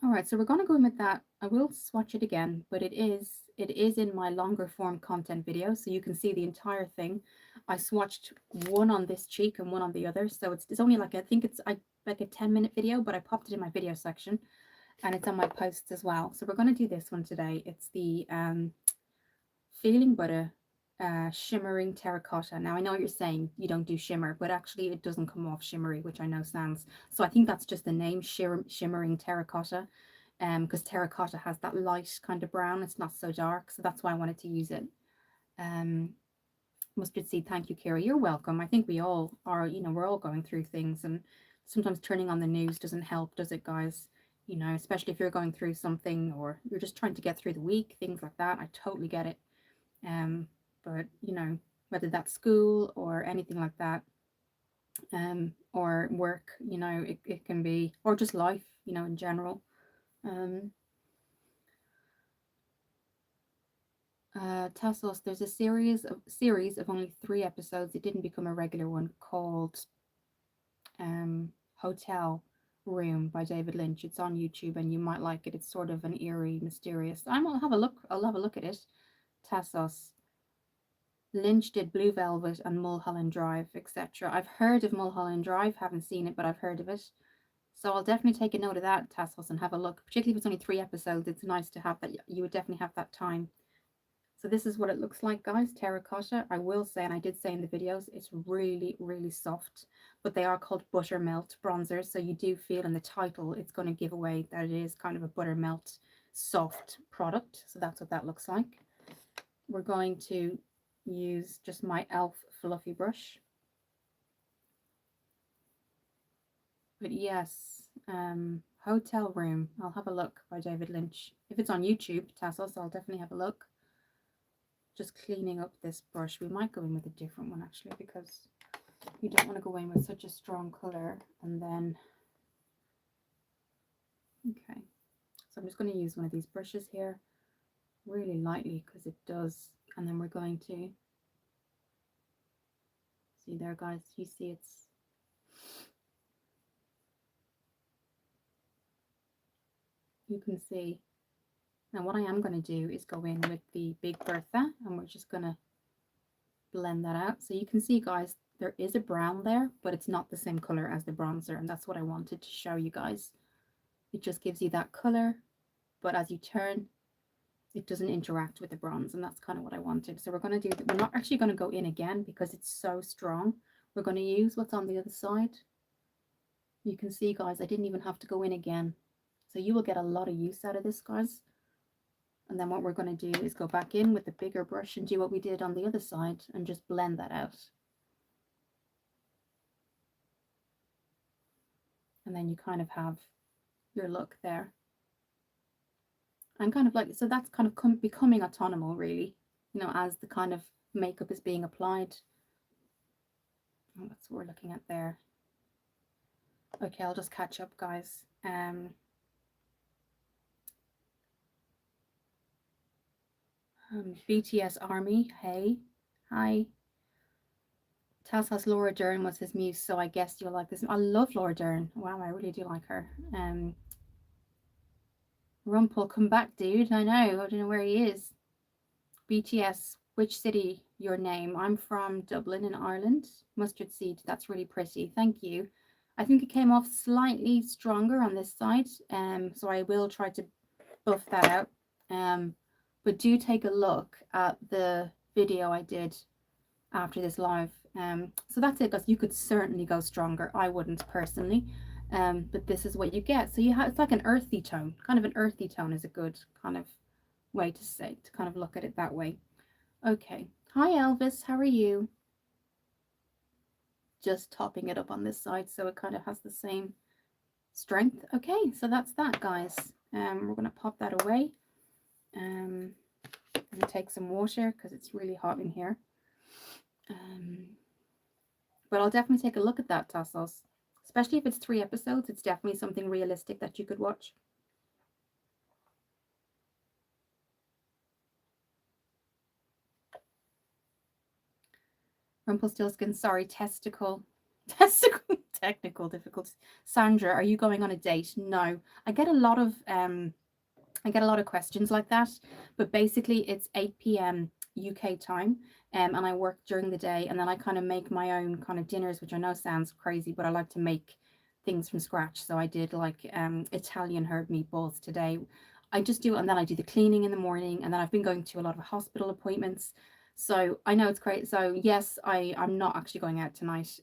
All right, so we're going to go in with that. I will swatch it again, but it is in my longer form content video, so you can see the entire thing. I swatched one on this cheek and one on the other, so it's only like, I think it's like a 10-minute video, but I popped it in my video section, and it's on my posts as well. So we're going to do this one today. It's the Feeling Butter Shimmering Terracotta. Now I know what you're saying, you don't do shimmer, but actually it doesn't come off shimmery, which I know sounds, so I think that's just the name, Shimmering Terracotta, because terracotta has that light kind of brown, it's not so dark, so that's why I wanted to use it. Mustard seed, thank you, Kira. You're welcome. I think we all are, we're all going through things, and sometimes turning on the news doesn't help, does it, guys? Especially if you're going through something, or you're just trying to get through the week, things like that. I totally get it. But whether that's school or anything like that, or work, it can be, or just life, in general. Um, Tassos, there's a series of only 3 episodes. It didn't become a regular one, called Hotel Room by David Lynch. It's on YouTube, and you might like it. It's sort of an eerie, mysterious. I'll have a look. I'll have a look at it. Tassos. Lynch did Blue Velvet and Mulholland Drive, etc. I've heard of Mulholland Drive, haven't seen it, but I've heard of it. So I'll definitely take a note of that, Tassos, and have a look. Particularly if it's only 3 episodes, it's nice to have that. You would definitely have that time. So this is what it looks like, guys. Terracotta. I will say, and I did say in the videos, it's really, really soft. But they are called buttermelt bronzers. So you do feel in the title, it's going to give away that it is kind of a buttermelt soft product. So that's what that looks like. We're going to use just my e.l.f. fluffy brush. But yes, Hotel Room. I'll have a look by David Lynch. If it's on YouTube, Tassos, I'll definitely have a look. Just cleaning up this brush. We might go in with a different one actually, because you don't want to go in with such a strong color and then, okay. So I'm just going to use one of these brushes here really lightly, because it does, and then we're going to see there, guys. You see it's, you can see. Now what I am going to do is go in with the Big Bertha, and we're just going to blend that out. So you can see, guys, there is a brown there, but it's not the same color as the bronzer, and that's what I wanted to show you guys. It just gives you that color, but as you turn, it doesn't interact with the bronze, and that's kind of what I wanted. So we're going to do, we're not actually going to go in again because it's so strong. We're going to use what's on the other side. You can see, guys, I didn't even have to go in again. So you will get a lot of use out of this, guys. And then what we're going to do is go back in with the bigger brush and do what we did on the other side and just blend that out. And then you kind of have your look there. And kind of like, so that's kind of becoming autonomous, really, as the kind of makeup is being applied. Oh, that's what we're looking at there. Okay, I'll just catch up, guys. BTS Army, hey, hi. Taz has Laura Dern was his muse, so I guess you'll like this. I love Laura Dern. Wow, I really do like her. Rumpel, come back, dude. I know. I don't know where he is. BTS, which city? Your name? I'm from Dublin in Ireland. Mustard seed. That's really pretty. Thank you. I think it came off slightly stronger on this side, so I will try to buff that out. But do take a look at the video I did after this live. So that's it, guys. You could certainly go stronger. I wouldn't personally, but this is what you get. So you have, it's like an earthy tone. Kind of an earthy tone is a good kind of way to say, to kind of look at it that way. Okay. Hi Elvis, how are you? Just topping it up on this side so it kind of has the same strength. Okay, so that's that, guys. We're gonna pop that away. I'm gonna take some water because it's really hot in here. But I'll definitely take a look at that, Tassos. Especially if it's 3 episodes, it's definitely something realistic that you could watch. Rumpelstiltskin, sorry, testicle, technical difficulties. Sandra, are you going on a date? No, I get a lot of questions like that, but basically it's 8 p.m. UK time, and I work during the day, and then I kind of make my own kind of dinners, which I know sounds crazy, but I like to make things from scratch. So I did like Italian herb meatballs today. I just do, and then I do the cleaning in the morning, and then I've been going to a lot of hospital appointments. So I know it's great. So yes, I'm not actually going out tonight,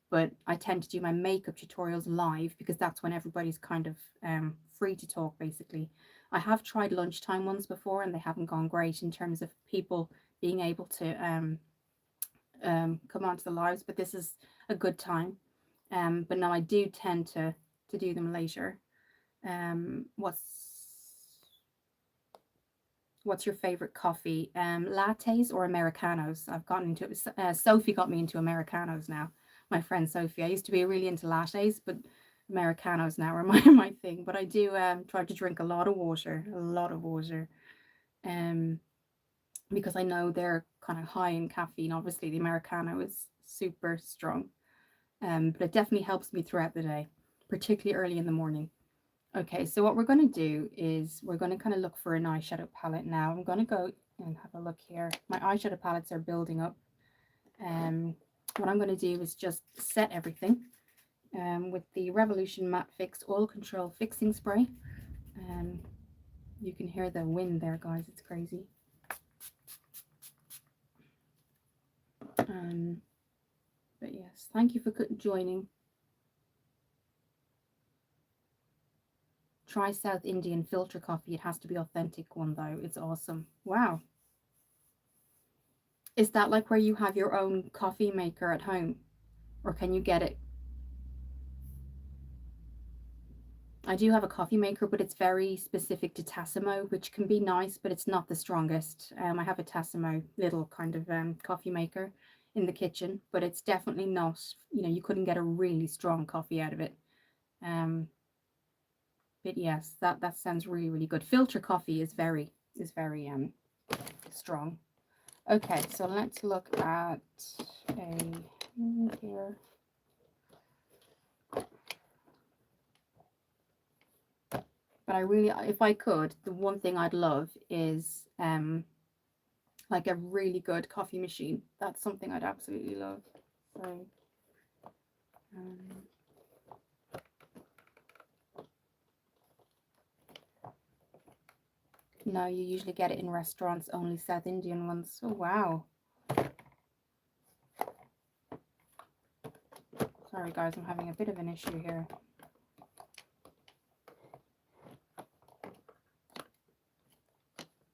but I tend to do my makeup tutorials live because that's when everybody's kind of free to talk, basically. I have tried lunchtime ones before and they haven't gone great in terms of people being able to come onto the lives, but this is a good time. But no, I do tend to do them later. What's What's your favorite coffee? Lattes or Americanos? I've gotten into it. Sophie got me into Americanos now. My friend Sophie. I used to be really into lattes, but Americanos now are my thing. But I do try to drink a lot of water, um, because I know they're kind of high in caffeine. Obviously, the Americano is super strong, but it definitely helps me throughout the day, particularly early in the morning. Okay, so what we're going to do is we're going to kind of look for an eyeshadow palette now. I'm going to go and have a look here. My eyeshadow palettes are building up. What I'm going to do is just set everything with the Revolution Matte Fix Oil Control Fixing Spray. You can hear the wind there, guys. It's crazy. But yes, thank you for joining. Try South Indian filter coffee. It has to be authentic one though. It's awesome. Wow. Is that like where you have your own coffee maker at home? Or can you get it? I do have a coffee maker, but it's very specific to Tassimo, which can be nice, but it's not the strongest. I have a Tassimo little kind of coffee maker in the kitchen, but it's definitely not, you couldn't get a really strong coffee out of it. But yes, that sounds really, really good. Filter coffee is very strong. Okay, so let's look at here. But I really, if I could, the one thing I'd love is like a really good coffee machine. That's something I'd absolutely love. So no, you usually get it in restaurants, only South Indian ones. Oh wow. Sorry guys, I'm having a bit of an issue here.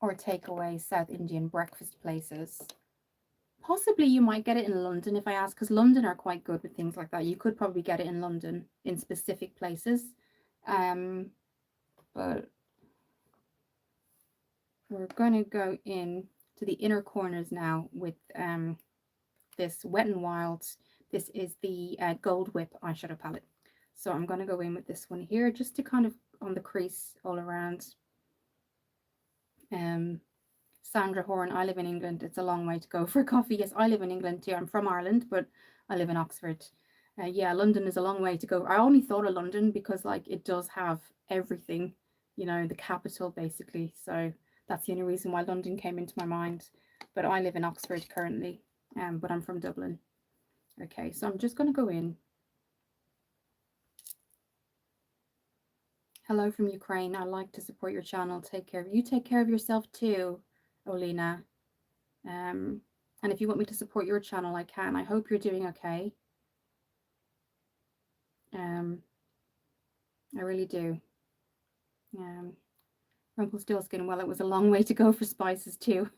Or takeaway South Indian breakfast places. Possibly you might get it in London if I ask, because London are quite good with things like that. You could probably get it in London in specific places. But we're going to go in to the inner corners now with this Wet n Wild. This is the Gold Whip eyeshadow palette. So I'm going to go in with this one here just to kind of on the crease all around. Sandra Horn, I live in England. It's a long way to go for coffee. Yes, I live in England too. I'm from Ireland, but I live in Oxford. Yeah, London is a long way to go. I only thought of London because like it does have everything, the capital basically. So that's the only reason why London came into my mind. But I live in Oxford currently, but I'm from Dublin. Okay, so I'm just going to go in. Hello from Ukraine. I like to support your channel. Take care of you. Take care of yourself too, Olena. And if you want me to support your channel, I can. I hope you're doing okay. I really do. Rumpelstiltskin, well, it was a long way to go for spices too.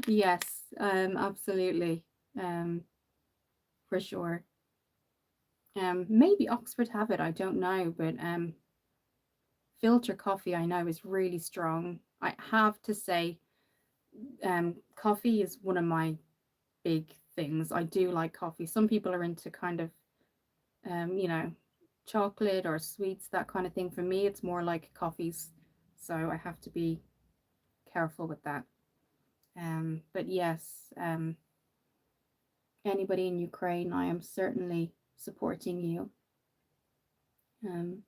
Yes, absolutely. For sure. Maybe Oxford have it, I don't know, but filter coffee I know is really strong. I have to say, coffee is one of my big things. I do like coffee. Some people are into kind of chocolate or sweets, that kind of thing. For me, it's more like coffees, so I have to be careful with that. But yes, anybody in Ukraine, I am certainly supporting you, and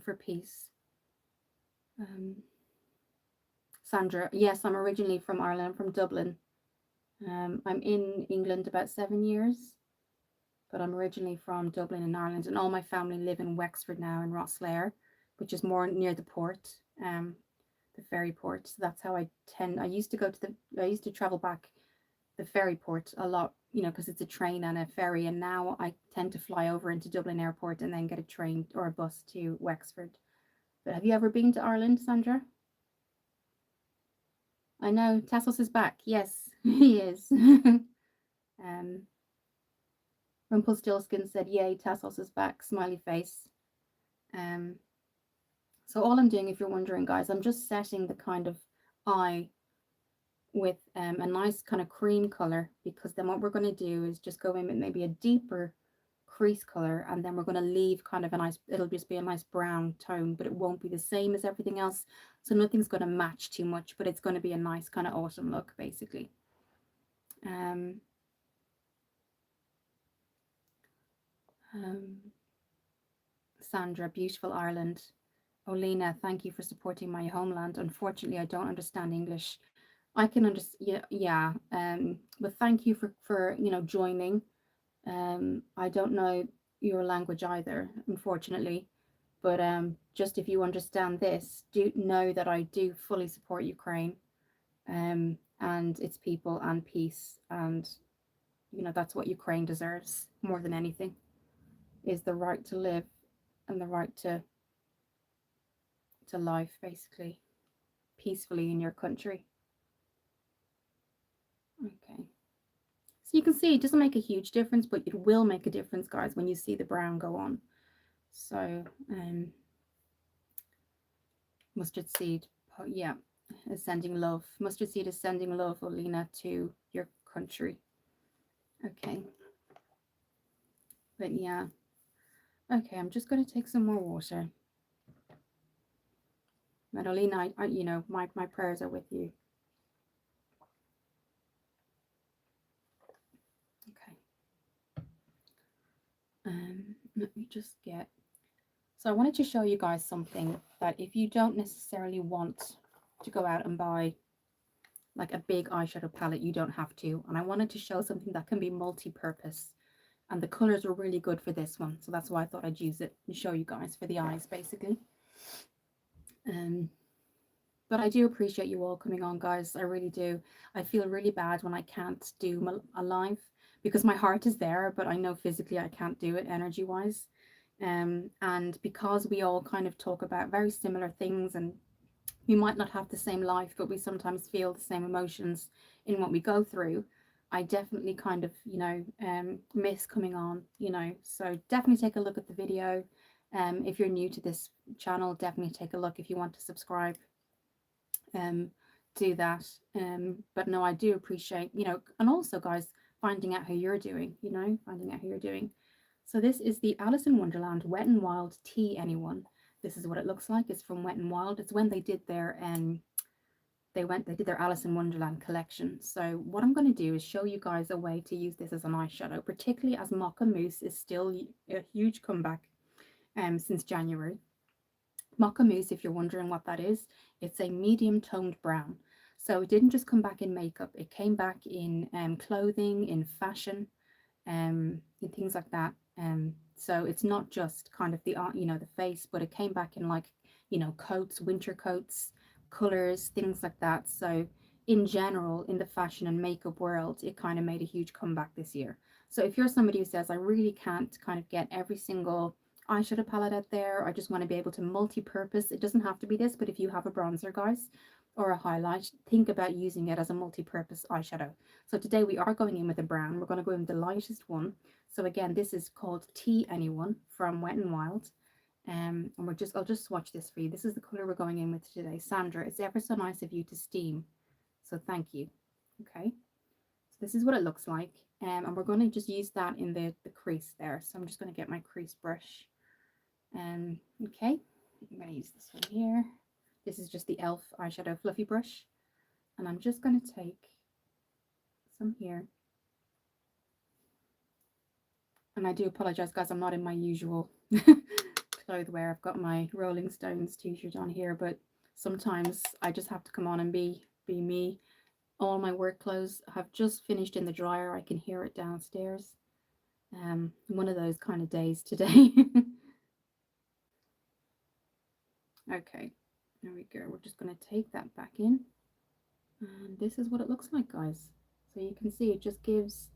for peace. Sandra, yes, I'm originally from Ireland. I'm from Dublin. I'm in England about 7 years, but I'm originally from Dublin in Ireland, and all my family live in Wexford now in Rosslare, which is more near the port, the ferry port. So that's how I used to travel back the ferry port a lot, because it's a train and a ferry, and now I tend to fly over into Dublin airport and then get a train or a bus to Wexford. But have you ever been to Ireland, Sandra? I know Tassos is back. Yes, he is. Rumpelstiltskin said, "Yay, Tassos is back." Smiley face. So all I'm doing, if you're wondering, guys, I'm just setting the kind of eye with a nice kind of cream color, because then what we're going to do is just go in with maybe a deeper crease color, and then we're going to leave kind of a nice, it'll just be a nice brown tone, but it won't be the same as everything else, so nothing's going to match too much, but it's going to be a nice kind of autumn look basically. um, um Sandra, beautiful Ireland. Olena, thank you for supporting my homeland. Unfortunately, I don't understand English. I can understand, yeah, yeah. But thank you for joining. I don't know your language either, unfortunately. But just if you understand this, do know that I do fully support Ukraine, and its people and peace, and that's what Ukraine deserves more than anything, is the right to live and the right to life, basically, peacefully in your country. Okay. So you can see it doesn't make a huge difference, but it will make a difference, guys, when you see the brown go on. So, mustard seed, yeah, is sending love. Mustard seed is sending love, Olena, to your country. Okay. But yeah. Okay, I'm just going to take some more water. But Olena, my prayers are with you. Okay. Let me just get. So I wanted to show you guys something that if you don't necessarily want to go out and buy like a big eyeshadow palette, you don't have to. And I wanted to show something that can be multi-purpose. And the colors were really good for this one. So that's why I thought I'd use it and show you guys for the eyes, basically. But I do appreciate you all coming on, guys. I really do. I feel really bad when I can't do a live, because my heart is there, but I know physically I can't do it energy-wise. And because we all kind of talk about very similar things, and we might not have the same life, but we sometimes feel the same emotions in what we go through, I definitely kind of, miss coming on, so definitely take a look at the video. If you're new to this channel, definitely take a look. If you want to subscribe, do that. But no, I do appreciate, and also, guys, finding out how you're doing, finding out how you're doing. So this is the Alice in Wonderland Wet n Wild Tea Anyone. This is what it looks like. It's from Wet n Wild. It's when they did their they did their Alice in Wonderland collection. So what I'm going to do is show you guys a way to use this as an eyeshadow, particularly as Mocha Mousse is still a huge comeback since January. Mocha Mousse, if you're wondering what that is, it's a medium toned brown. So it didn't just come back in makeup, it came back in clothing, in fashion, in things like that. So it's not just kind of the the face, but it came back in, like, coats, winter coats, colors, things like that. So in general, in the fashion and makeup world, it kind of made a huge comeback this year. So if you're somebody who says, I really can't kind of get every single eyeshadow palette out there, I just want to be able to multi-purpose, it doesn't have to be this, but if you have a bronzer, guys, or a highlight, think about using it as a multi-purpose eyeshadow. So today we are going in with a brown. We're going to go in with the lightest one. So again, this is called Tea Anyone from Wet n Wild. And I'll just swatch this for you. This is the color we're going in with today. Sandra, it's ever so nice of you to steam, so thank you. Okay, so this is what it looks like. And we're going to just use that in the crease there. So I'm just going to get my crease brush. Okay, I'm going to use this one here. This is just the e.l.f. eyeshadow fluffy brush. And I'm just going to take some here. And I do apologize, guys, I'm not in my usual clothes wear. I've got my Rolling Stones t-shirt on here, but sometimes I just have to come on and be me. All my work clothes have just finished in the dryer. I can hear it downstairs. One of those kind of days today. Okay, there we go. We're just going to take that back in. And this is what it looks like, guys. So you can see it just gives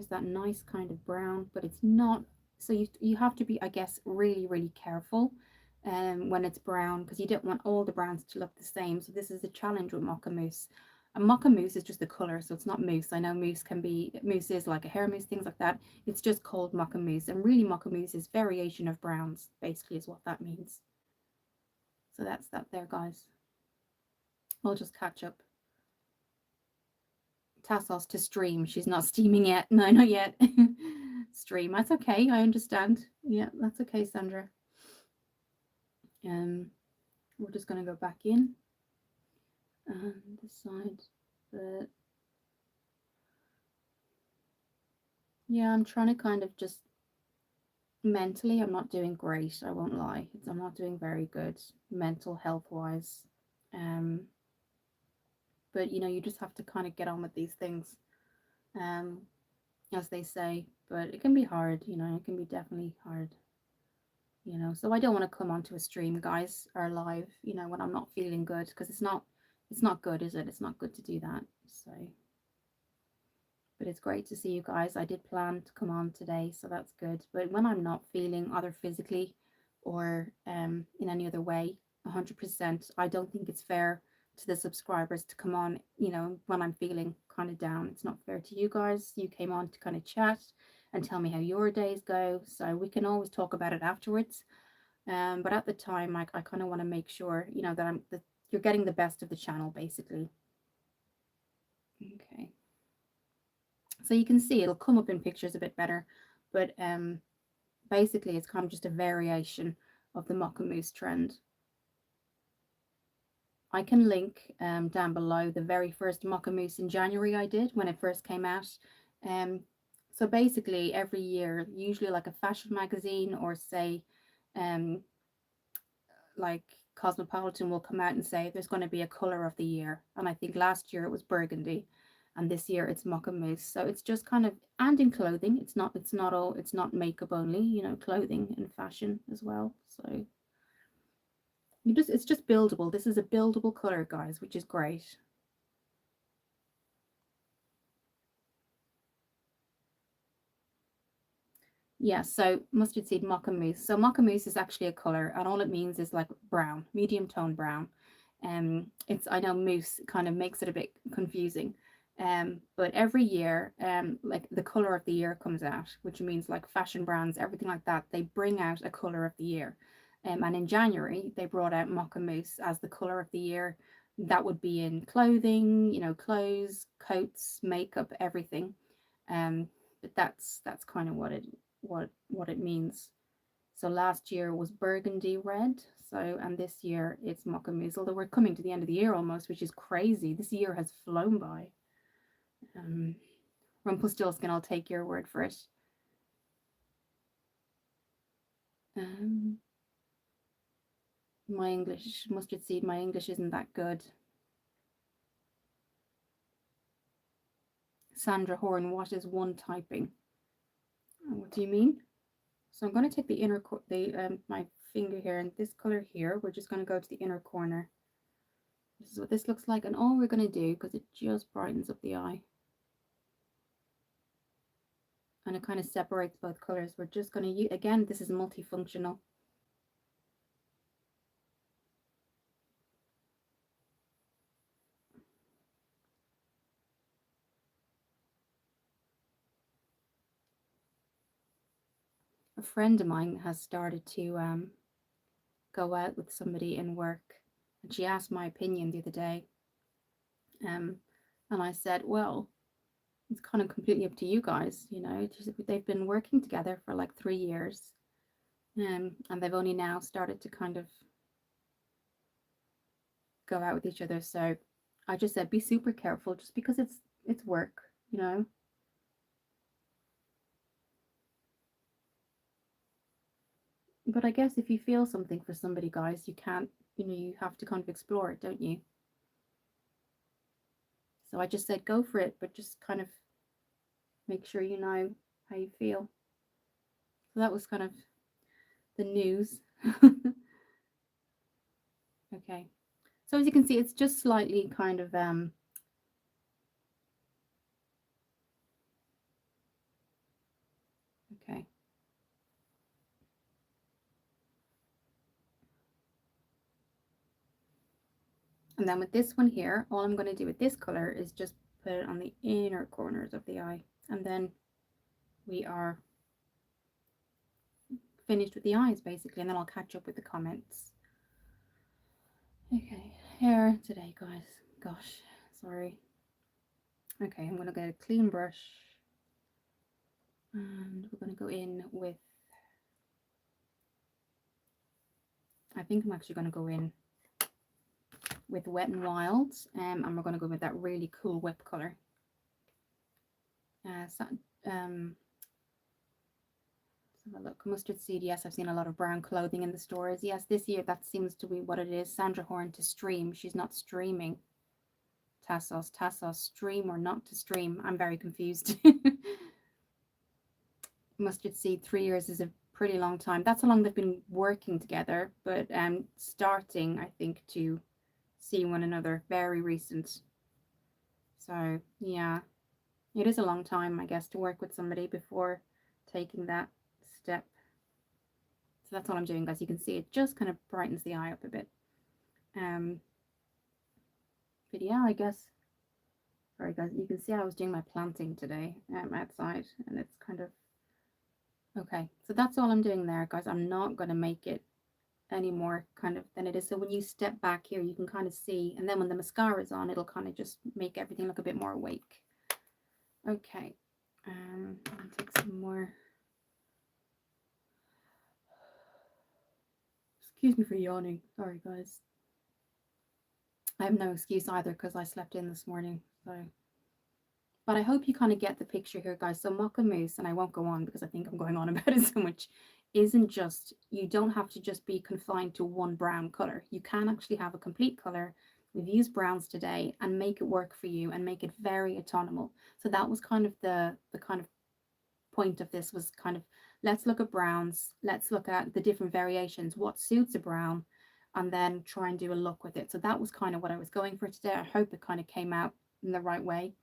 that nice kind of brown, but it's not, so you have to be, I guess, really careful when it's brown, because you don't want all the browns to look the same. So this is the challenge with Mocha Mousse. And Mocha Mousse is just the color, so it's not mousse. I know mousse is like a hair mousse, things like that. It's just called Mocha Mousse, and really Mocha Mousse is variation of browns, basically, is what that means. So that's that there, guys. I'll just catch up Tassos to stream. She's not steaming yet. No, not yet. Stream. That's okay. I understand. Yeah, that's okay, Sandra. Um, we're just gonna go back in and decide that. Yeah, I'm trying to kind of just mentally. I'm not doing great. I won't lie. I'm not doing very good mental health wise. Um, but you just have to kind of get on with these things. Um, as they say. But it can be hard. It can be definitely hard. So I don't want to come onto a stream, guys, or live, when I'm not feeling good, because it's not good, is it? It's not good to do that. So but it's great to see you guys. I did plan to come on today, so that's good. But when I'm not feeling either physically or in any other way 100%, I don't think it's fair to the subscribers to come on, when I'm feeling kind of down. It's not fair to you guys. You came on to kind of chat and tell me how your days go, so we can always talk about it afterwards. But at the time, I kind of want to make sure, that you're getting the best of the channel, basically. Okay. So you can see it'll come up in pictures a bit better, but basically it's kind of just a variation of the Mocha Mousse trend. I can link down below the very first Mocha Mousse in January I did when it first came out. So basically every year, usually like a fashion magazine or say like Cosmopolitan will come out and say there's going to be a color of the year. And I think last year it was burgundy and this year it's Mocha Mousse. So it's just kind of, and in clothing, it's not makeup only, clothing and fashion as well. So it's just buildable. This is a buildable color, guys, which is great. Yeah, so mustard seed Mocha Mousse. So Mocha Mousse is actually a color, and all it means is like brown, medium tone brown. It's, I know mousse kind of makes it a bit confusing. But every year, like the color of the year comes out, which means like fashion brands, everything like that, they bring out a color of the year. And in January, they brought out Mocha Mousse as the color of the year. That would be in clothing, clothes, coats, makeup, everything. But that's kind of what it means. So last year was burgundy red. So, and this year it's Mocha Mousse. Although we're coming to the end of the year almost, which is crazy. This year has flown by. Rumpelstiltskin, I'll take your word for it. My English, mustard seed, my English isn't that good. Sandra Horn, what is one typing? What do you mean? So I'm going to take the inner, my finger here and this color here. We're just going to go to the inner corner. This is what this looks like, and all we're going to do, because it just brightens up the eye and it kind of separates both colors, we're just going to use, again, this is multifunctional. A friend of mine has started to go out with somebody in work, and she asked my opinion the other day. And I said, well, it's kind of completely up to you guys. They've been working together for like 3 years, and they've only now started to kind of go out with each other. So I just said, be super careful, just because it's work. But I guess if you feel something for somebody, guys, you can't, you have to kind of explore it, don't you? So I just said, go for it, but just kind of make sure you know how you feel. So that was kind of the news. Okay. So as you can see, it's just slightly kind of okay. And then with this one here, all I'm going to do with this color is just put it on the inner corners of the eye. And then we are finished with the eyes, basically. And then I'll catch up with the comments. Okay, hair today, guys. Gosh, sorry. Okay, I'm going to get a clean brush and we're going to go in with, I think I'm actually going to go in with Wet n Wild, and we're going to go with that really cool whip colour. So, let's have a look. Mustard seed, yes, I've seen a lot of brown clothing in the stores. Yes, this year that seems to be what it is. Sandra Horn to stream. She's not streaming. Tassos, stream or not to stream? I'm very confused. Mustard seed, 3 years is a pretty long time. That's how long they've been working together, but starting, I think, to see one another, very recent. So yeah, it is a long time, I guess, to work with somebody before taking that step. So that's what I'm doing, guys. You can see it just kind of brightens the eye up a bit. But yeah, I guess, sorry guys, you can see I was doing my planting today outside, and it's kind of, okay. So that's all I'm doing there, guys. I'm not going to make it any more kind of than it is. So when you step back here, you can kind of see, and then when the mascara is on, it'll kind of just make everything look a bit more awake. Okay, I'll take some more. Excuse me for yawning. Sorry, guys. I have no excuse either because I slept in this morning. So, but I hope you kind of get the picture here, guys. So Mocha Mousse, and I won't go on because I think I'm going on about it so much, isn't just, you don't have to just be confined to one brown color. You can actually have a complete color. We've used browns today and make it work for you and make it very autonomous. So that was kind of the kind of point of this, was kind of, let's look at browns, let's look at the different variations, what suits a brown, and then try and do a look with it. So that was kind of what I was going for today. I hope it kind of came out in the right way.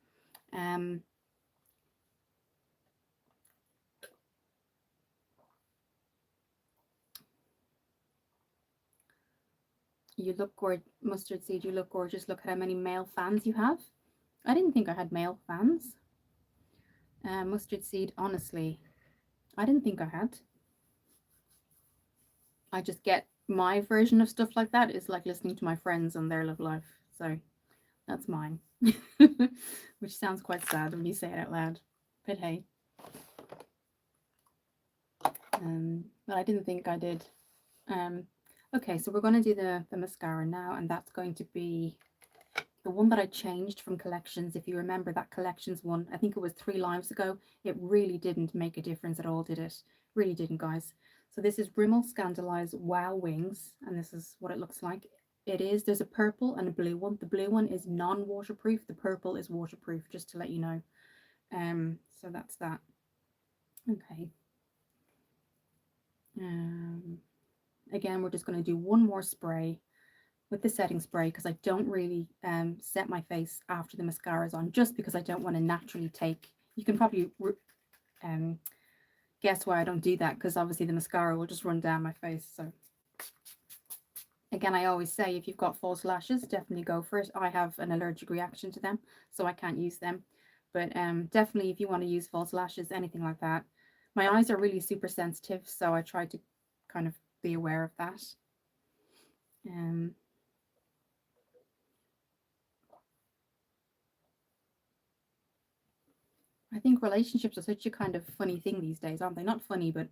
You look gorgeous, Mustard Seed, you look gorgeous. Look at how many male fans you have. I didn't think I had male fans. Mustard Seed, honestly, I didn't think I had. I just get, my version of stuff like that is like listening to my friends and their love life. So that's mine. Which sounds quite sad when you say it out loud. But hey. But I didn't think I did. Okay, so we're going to do the mascara now, and that's going to be the one that I changed from Collections. If you remember that Collections one, I think it was 3 lives ago. It really didn't make a difference at all, did it? Really didn't, guys. So this is Rimmel Scandalise Wow Wings, and this is what it looks like. It is, there's a purple and a blue one. The blue one is non-waterproof. The purple is waterproof, just to let you know. So that's that. Okay. Again, we're just going to do one more spray with the setting spray, because I don't really set my face after the mascara is on, just because I don't want to naturally take, you can probably guess why I don't do that, because obviously the mascara will just run down my face. So again, I always say, if you've got false lashes, definitely go for it. I have an allergic reaction to them, so I can't use them. But definitely, if you want to use false lashes, anything like that. My eyes are really super sensitive, so I try to kind of be aware of that. I think relationships are such a kind of funny thing these days, aren't they? Not funny, but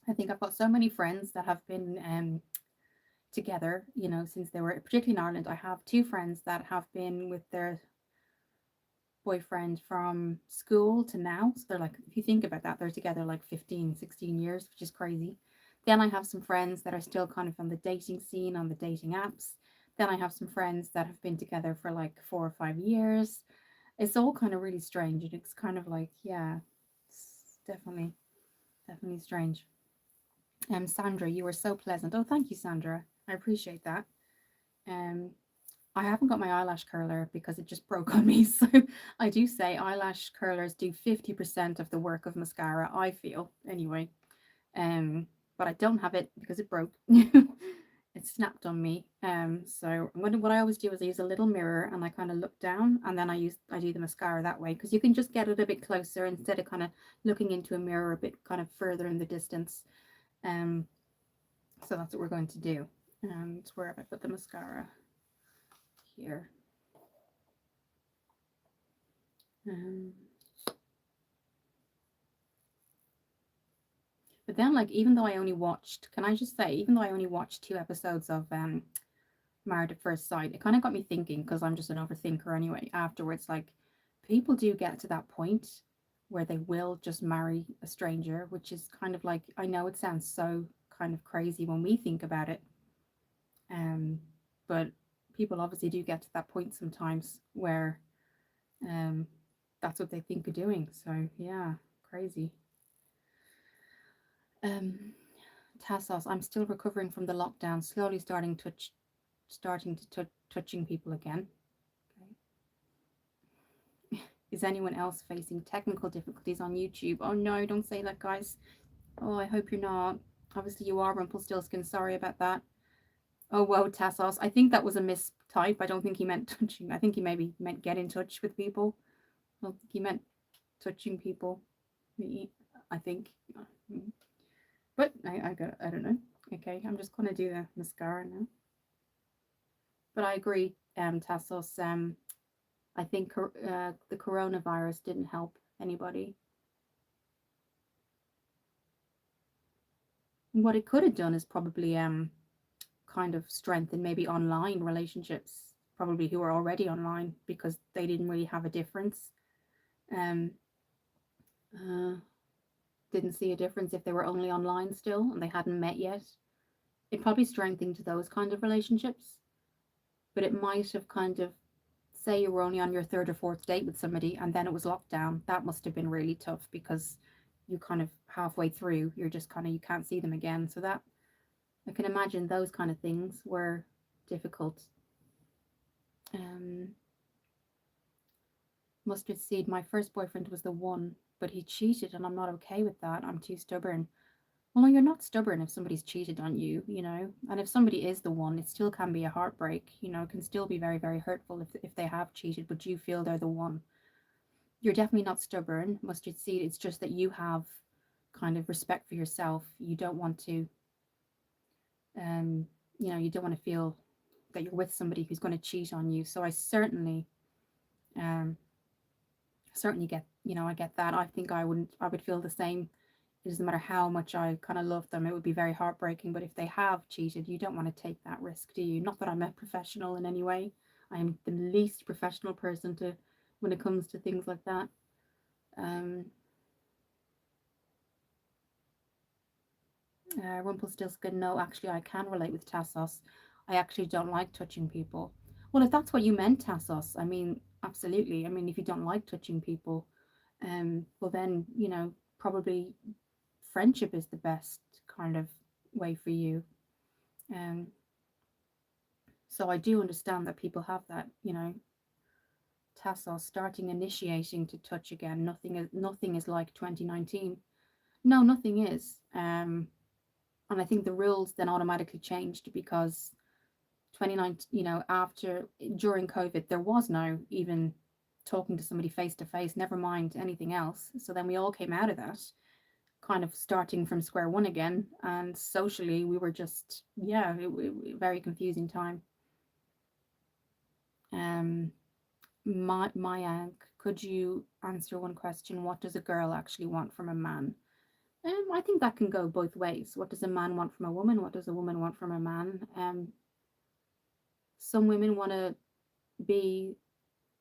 I think I've got so many friends that have been together, you know, since they were, particularly in Ireland. I have 2 friends that have been with their boyfriend from school to now. So they're like, if you think about that, they're together like 15, 16 years, which is crazy. Then I have some friends that are still kind of on the dating scene, on the dating apps. Then I have some friends that have been together for like 4 or 5 years. It's all kind of really strange, and it's kind of like, yeah, it's definitely strange. Sandra, you were so pleasant. Oh, thank you, Sandra. I appreciate that. I haven't got my eyelash curler because it just broke on me. So I do say eyelash curlers do 50% of the work of mascara, I feel, anyway. But I don't have it because it broke. It snapped on me. So what I always do is I use a little mirror and I kind of look down, and then I do the mascara that way, because you can just get it a bit closer instead of kind of looking into a mirror a bit kind of further in the distance. So that's what we're going to do. And where have I put the mascara? Here. Um, but then, like, even though I only watched, can I just say, even though I only watched 2 episodes of Married at First Sight, it kind of got me thinking because I'm just an overthinker anyway. Afterwards, like, people do get to that point where they will just marry a stranger, which is kind of like, I know it sounds so kind of crazy when we think about it, um, but people obviously do get to that point sometimes where um, that's what they think of doing. So yeah, crazy. Um, Tassos, I'm still recovering from the lockdown, slowly starting to touching people again. Okay. Is anyone else facing technical difficulties on YouTube? Oh no, don't say that, guys. Oh, I hope you're not. Obviously, you are Rumpelstiltskin. Sorry about that. Oh, whoa, Tassos. I think that was a mistype. I don't think he meant touching. I think he maybe meant get in touch with people. I don't think he meant touching people. I think. But I don't know. Okay, I'm just gonna do the mascara now. But I agree, Tassos. I think the coronavirus didn't help anybody. What it could have done is probably kind of strengthen maybe online relationships, probably who are already online because they didn't really have a difference. Um, uh, didn't see a difference if they were only online still and they hadn't met yet. It probably strengthened those kind of relationships, but it might have kind of, say you were only on your third or fourth date with somebody and then it was locked down. That must have been really tough because you kind of halfway through you're just kind of, you can't see them again. So that, I can imagine those kind of things were difficult. um Mustard seed, my first boyfriend was the one, but he cheated and I'm not okay with that. I'm too stubborn. Well, no, you're not stubborn if somebody's cheated on you, you know. And if somebody is the one, it still can be a heartbreak, you know, it can still be very, very hurtful if they have cheated, but you feel they're the one. You're definitely not stubborn, mustard seed. It's just that you have kind of respect for yourself. You don't want to, um, you know, you don't want to feel that you're with somebody who's going to cheat on you. So I um, certainly get, you know, I get that. I think I would feel the same. It doesn't matter how much I kind of love them, it would be very heartbreaking. But if they have cheated, you don't want to take that risk, do you? Not that I'm a professional in any way. I am the least professional person to when it comes to things like that. Um, Rumpelstiltskin, no, actually, I can relate with Tassos. I actually don't like touching people. Well, if that's what you meant, Tassos, I mean, absolutely. I mean, if you don't like touching people, well, then, you know, probably friendship is the best kind of way for you. Um, so I do understand that people have that, you know, Tassos starting initiating to touch again. Nothing is like 2019. No, nothing is. And I think the rules then automatically changed because 2019, you know, after during COVID, there was no even talking to somebody face to face, never mind anything else. So then we all came out of that, kind of starting from square one again. And socially, we were just, yeah, very confusing time. Um, Maya, could you answer one question? What does a girl actually want from a man? I think that can go both ways. What does a man want from a woman? What does a woman want from a man? Some women want to be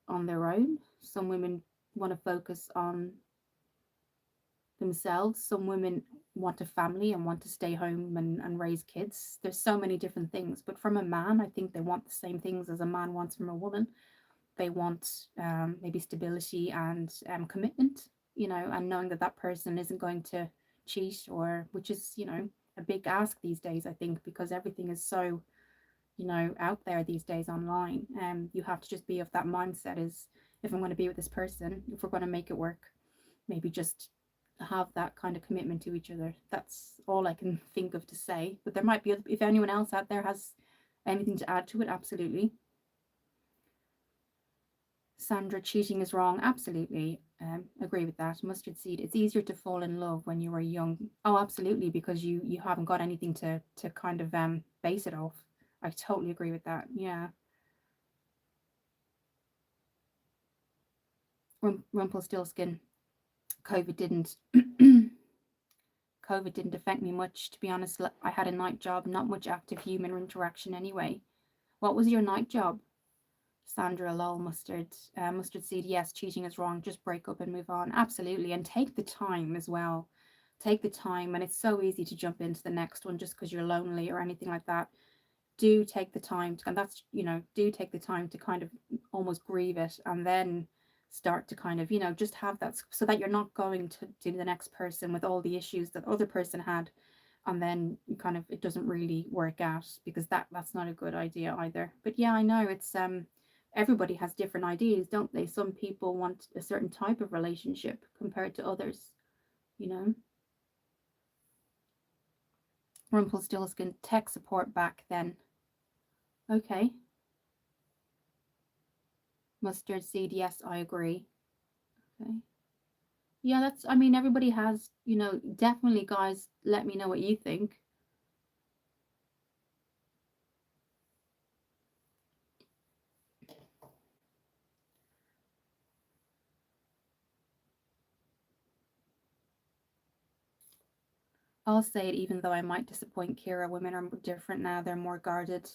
on their own. Some women want to focus on themselves. Some women want a family and want to stay home and raise kids. There's so many different things. But from a man, I think they want the same things as a man wants from a woman. They want maybe stability and commitment, you know, and knowing that that person isn't going to cheat or, which is, you know, a big ask these days, I think, because everything is so, you know, out there these days online. You have to just be of that mindset is, if I'm going to be with this person, if we're going to make it work, maybe just have that kind of commitment to each other. That's all I can think of to say. But there might be, if anyone else out there has anything to add to it, absolutely. Sandra, cheating is wrong. Absolutely. Agree with that. Mustard seed. It's easier to fall in love when you are young. Oh, absolutely, because you haven't got anything to kind of base it off. I totally agree with that. Yeah. Rumpelstiltskin. COVID didn't COVID didn't affect me much, to be honest. I had a night job, not much active human interaction anyway. What was your night job? Sandra, lol, mustard. Mustard seed, yes, cheating is wrong. Just break up and move on. Absolutely. And take the time as well. Take the time. And it's so easy to jump into the next one just because you're lonely or anything like that. Do take the time to, and that's, do take the time to kind of almost grieve it and then start to kind of, just have that so that you're not going to the next person with all the issues that other person had, and then kind of it doesn't really work out, because that's not a good idea either. But yeah, I know it's everybody has different ideas, don't they? Some people want a certain type of relationship compared to others, you know. Rumpelstiltskin, tech support back then. Okay. Mustard seed, yes, I agree. Okay. Yeah, I mean, everybody has, definitely, guys, let me know what you think. I'll say it even though I might disappoint Kira. Women are different now, they're more guarded.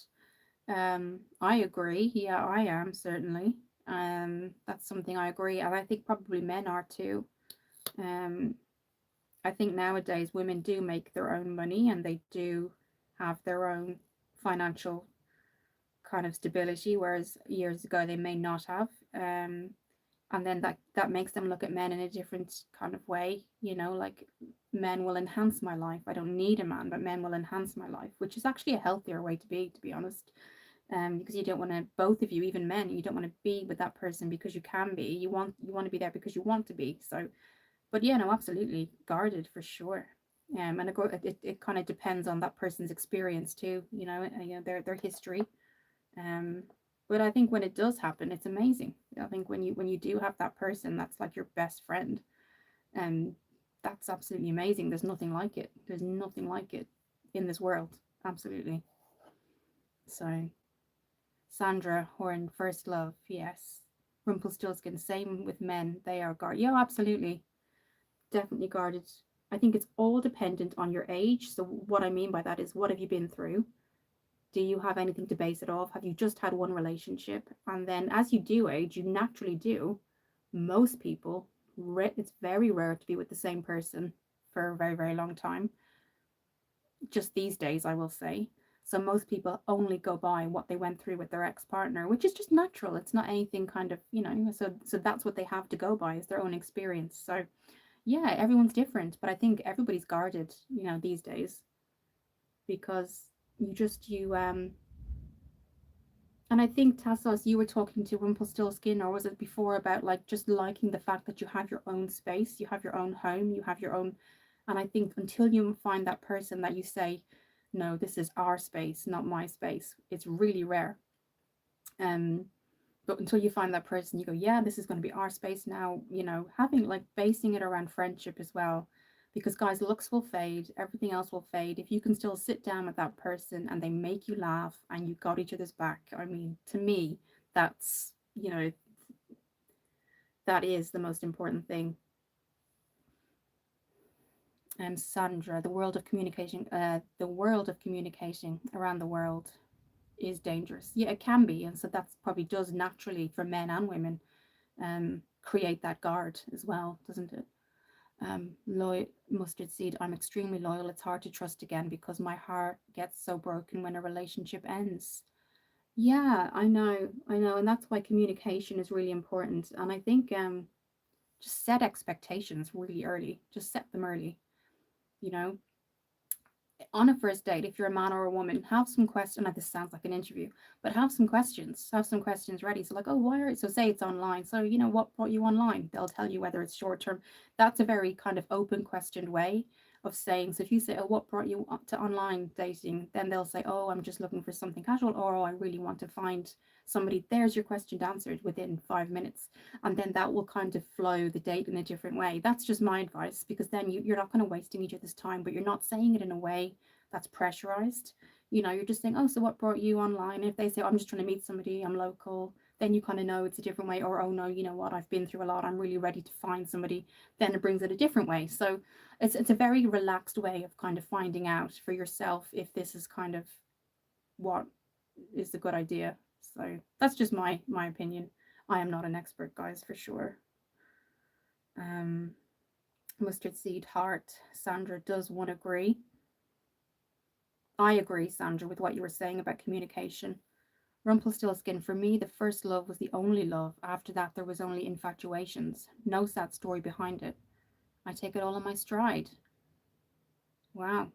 I agree. Yeah, I am certainly. That's something I agree, and I think probably men are too. Um, I think nowadays women do make their own money and they do have their own financial kind of stability, whereas years ago they may not have. And then that makes them look at men in a different kind of way. Like, men will enhance my life. I don't need a man, but men will enhance my life, which is actually a healthier way to be honest. Because you don't want to, both of you, even men, you don't want to be with that person because you can be. You want to be there because you want to be. So, but yeah, no, absolutely guarded for sure. And it kind of depends on that person's experience too. Their history. Um, but I think when it does happen, it's amazing. I think when you do have that person that's like your best friend, um, that's absolutely amazing. There's nothing like it. There's nothing like it in this world. Absolutely. So, Sandra Horn, first love, yes. Rumpelstiltskin, same with men. They are guarded. Yeah, absolutely. Definitely guarded. I think it's all dependent on your age. So, what I mean by that is, what have you been through? Do you have anything to base it off? Have you just had one relationship? And then as you do age, you naturally do. Most people, it's very rare to be with the same person for a very, very long time. Just these days, I will say. So most people only go by what they went through with their ex-partner, which is just natural. It's not anything kind of, so that's what they have to go by, is their own experience. So yeah, everyone's different, but I think everybody's guarded, these days, because you and I think, Tassos, you were talking to Rumpelstiltskin, or was it before, about like just liking the fact that you have your own space, you have your own home, you have your own. And I think until you find that person that you say, no, this is our space, not my space, it's really rare. Um, but until you find that person, you go, yeah, this is going to be our space now. Having, like, basing it around friendship as well, because guys, looks will fade, everything else will fade. If you can still sit down with that person and they make you laugh and you got each other's back, I mean, to me, that's, that is the most important thing. And Sandra, the world of communicating around the world is dangerous. Yeah, it can be, and so that's probably does naturally for men and women create that guard as well, doesn't it? Loyal mustard seed. I'm extremely loyal. It's hard to trust again because my heart gets so broken when a relationship ends. Yeah, I know, and that's why communication is really important. And I think just set expectations really early. Just set them early. You know, on a first date, if you're a man or a woman, have some questions. This sounds like an interview, but have some questions. Have some questions ready. So, like, oh, why are so? Say it's online. So, what brought you online? They'll tell you whether it's short term. That's a very kind of open, questioned way of saying. So, if you say, oh, what brought you to online dating? Then they'll say, oh, I'm just looking for something casual, or oh, I really want to find somebody. There's your question answered within 5 minutes, and then that will kind of flow the date in a different way. That's just my advice, because then you're not kind of wasting each other's time, but you're not saying it in a way that's pressurized. You're just saying, oh, so what brought you online? If they say, oh, I'm just trying to meet somebody, I'm local, then you kind of know it's a different way. Or, oh no, you know what, I've been through a lot, I'm really ready to find somebody, then it brings it a different way. So it's a very relaxed way of kind of finding out for yourself if this is kind of what is a good idea. So that's just my opinion. I am not an expert, guys, for sure. um Mustard seed heart. Sandra does one agree. I agree, Sandra, with what you were saying about communication. Rumpelstiltskin, for me, the first love was the only love. After that, there was only infatuations. No sad story behind it. I take it all in my stride. Wow.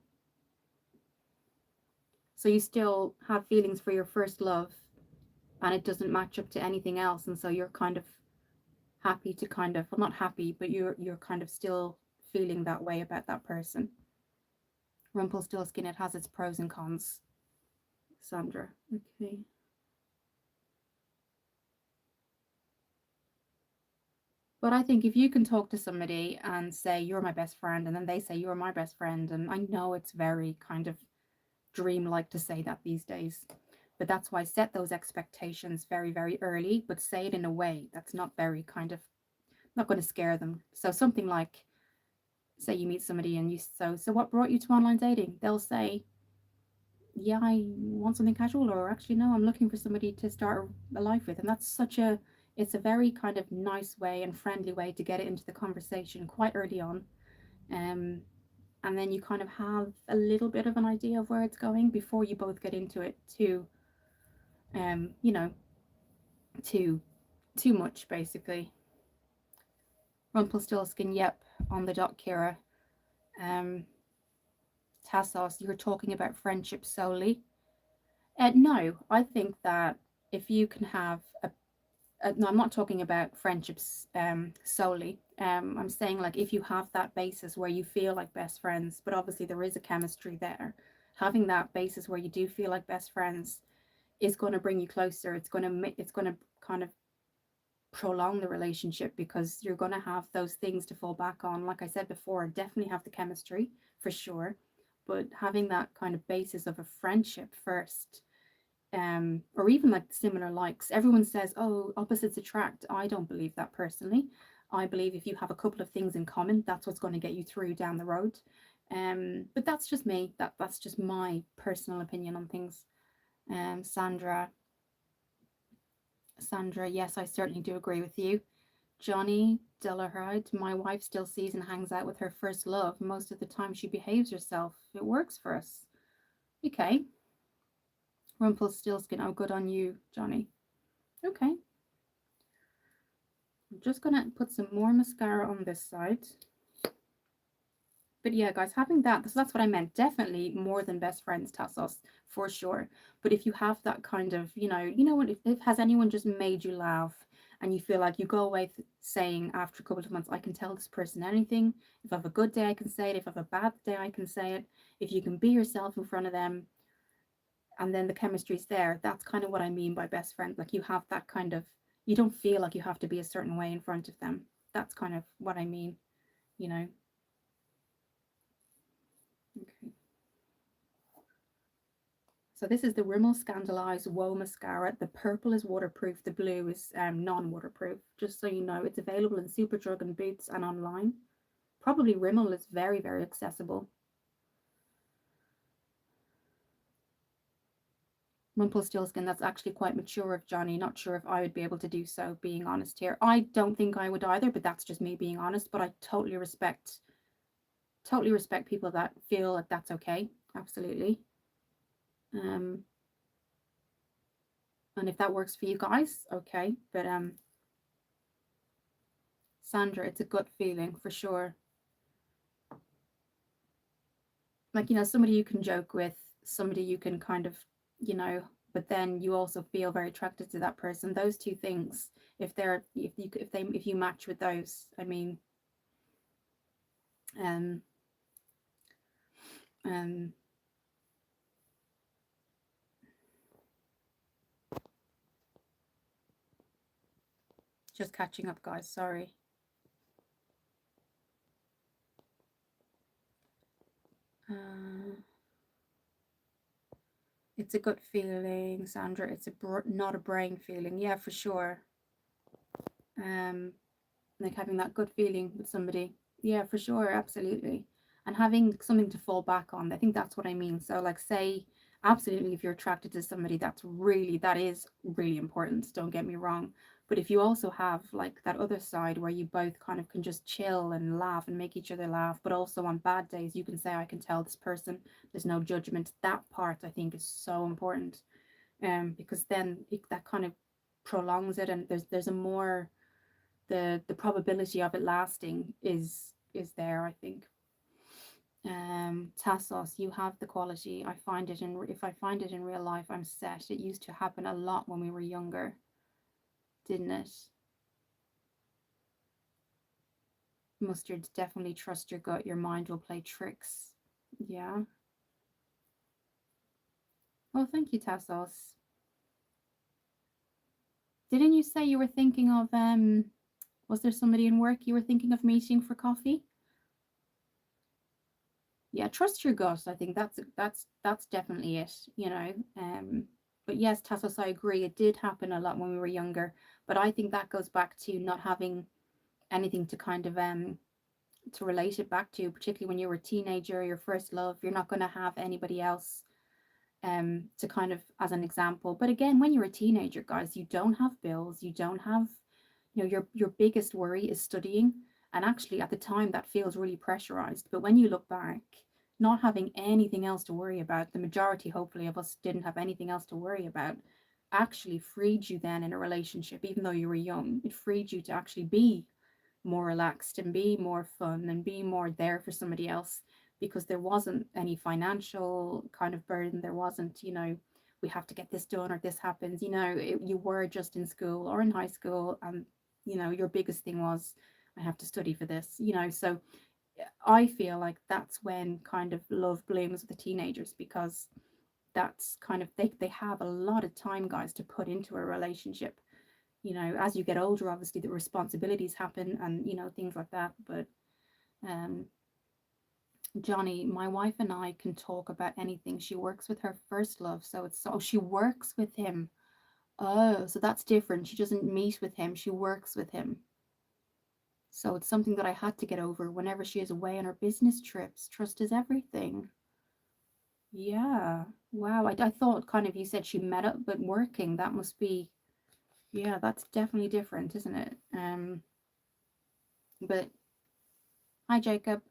So you still have feelings for your first love and it doesn't match up to anything else. And so you're kind of happy to kind of, well, not happy, but you're kind of still feeling that way about that person. Rumpelstiltskin, it has its pros and cons. Sandra. Okay. But I think if you can talk to somebody and say, you're my best friend, and then they say, you're my best friend, and I know it's very kind of dreamlike to say that these days, but that's why I set those expectations very, very early, but say it in a way that's not very kind of, not going to scare them. So something like, say you meet somebody and you, so what brought you to online dating? They'll say, yeah, I want something casual, or actually, no, I'm looking for somebody to start a life with. And that's such a, it's a very kind of nice way and friendly way to get it into the conversation quite early on. Um, and then you kind of have a little bit of an idea of where it's going before you both get into it too, you know, too much basically. Rumpelstiltskin, yep, on the dot, Kira. Um, Tassos, you were talking about friendship solely. No, I think that if you can have no, I'm not talking about friendships solely. I'm saying like if you have that basis where you feel like best friends, but obviously there is a chemistry there. Having that basis where you do feel like best friends is going to bring you closer. It's going to kind of prolong the relationship because you're going to have those things to fall back on. Like I said before, definitely have the chemistry for sure, but having that kind of basis of a friendship first, or even like similar likes. Everyone says, oh, opposites attract. I don't believe that personally. I believe if you have a couple of things in common, that's what's going to get you through down the road. But that's just me. That's just my personal opinion on things. Sandra, yes, I certainly do agree with you. Johnny Delahide, my wife still sees and hangs out with her first love. Most of the time she behaves herself. It works for us. Okay. Rumpelstiltskin, oh, good on you, Johnny. Okay. I'm just going to put some more mascara on this side. But yeah, guys, having that, so that's what I meant. Definitely more than best friends, Tassos, for sure. But if you have that kind of, you know what, if has anyone just made you laugh and you feel like you go away saying after a couple of months, I can tell this person anything. If I have a good day, I can say it. If I have a bad day, I can say it. If you can be yourself in front of them and then the chemistry's there, that's kind of what I mean by best friend. Like you have that kind of, you don't feel like you have to be a certain way in front of them. That's kind of what I mean, you know. Okay. So this is the Rimmel Scandaleyes Woe Mascara. The purple is waterproof, the blue is non-waterproof. Just so you know, it's available in Superdrug and Boots and online. Probably Rimmel is very, very accessible. Rumpelstiltskin, that's actually quite mature of Johnny. Not sure if I would be able to do so, being honest here. I don't think I would either, but that's just me being honest. But I totally respect people that feel like that's okay. Absolutely. And if that works for you guys, okay. But Sandra, it's a gut feeling for sure. Like, somebody you can joke with, somebody you can kind of, but then you also feel very attracted to that person. Those two things, if you match with those, I mean, um um just catching up, guys, sorry. It's a gut feeling, Sandra. It's not a brain feeling. Yeah, for sure. Um, like having that good feeling with somebody. Yeah, for sure, absolutely. And having something to fall back on. I think that's what I mean. So like say absolutely if you're attracted to somebody that is really important, don't get me wrong. But if you also have like that other side where you both kind of can just chill and laugh and make each other laugh, but also on bad days you can say I can tell this person, there's no judgment. That part I think is so important. Because then that kind of prolongs it and there's a more the probability of it lasting is there, I think. Tassos, you have the quality. I find it in if I find it in real life, I'm set. It used to happen a lot when we were younger, didn't it? Mustard, definitely trust your gut. Your mind will play tricks. Yeah. Well, thank you, Tassos. Didn't you say you were thinking of was there somebody in work you were thinking of meeting for coffee? Yeah, trust your gut. I think that's definitely it, you know. But yes, Tassos, I agree. It did happen a lot when we were younger, but I think that goes back to not having anything to kind of to relate it back to, particularly when you were a teenager, your first love. You're not going to have anybody else to kind of as an example. But again, when you're a teenager, guys, you don't have bills, you don't have, you know, your biggest worry is studying. And actually at the time that feels really pressurized. But when you look back, not having anything else to worry about, the majority hopefully of us didn't have anything else to worry about, actually freed you then in a relationship, even though you were young, it freed you to actually be more relaxed and be more fun and be more there for somebody else because there wasn't any financial kind of burden. There wasn't, you know, we have to get this done or this happens. You know, you were just in school or in high school, and you know, your biggest thing was, I have to study for this. You know, so I feel like that's when kind of love blooms with the teenagers because that's kind of they have a lot of time, guys, to put into a relationship. You know, as you get older, obviously the responsibilities happen and you know things like that. But um, Johnny, my wife and I can talk about anything. She works with her first love, so it's oh she works with him. Oh, so that's different. She doesn't meet with him. She works with him. So it's something that I had to get over whenever she is away on her business trips. Trust is everything. Yeah. Wow. I thought kind of you said she met up but working. That must be yeah, that's definitely different, isn't it? But hi Jacob.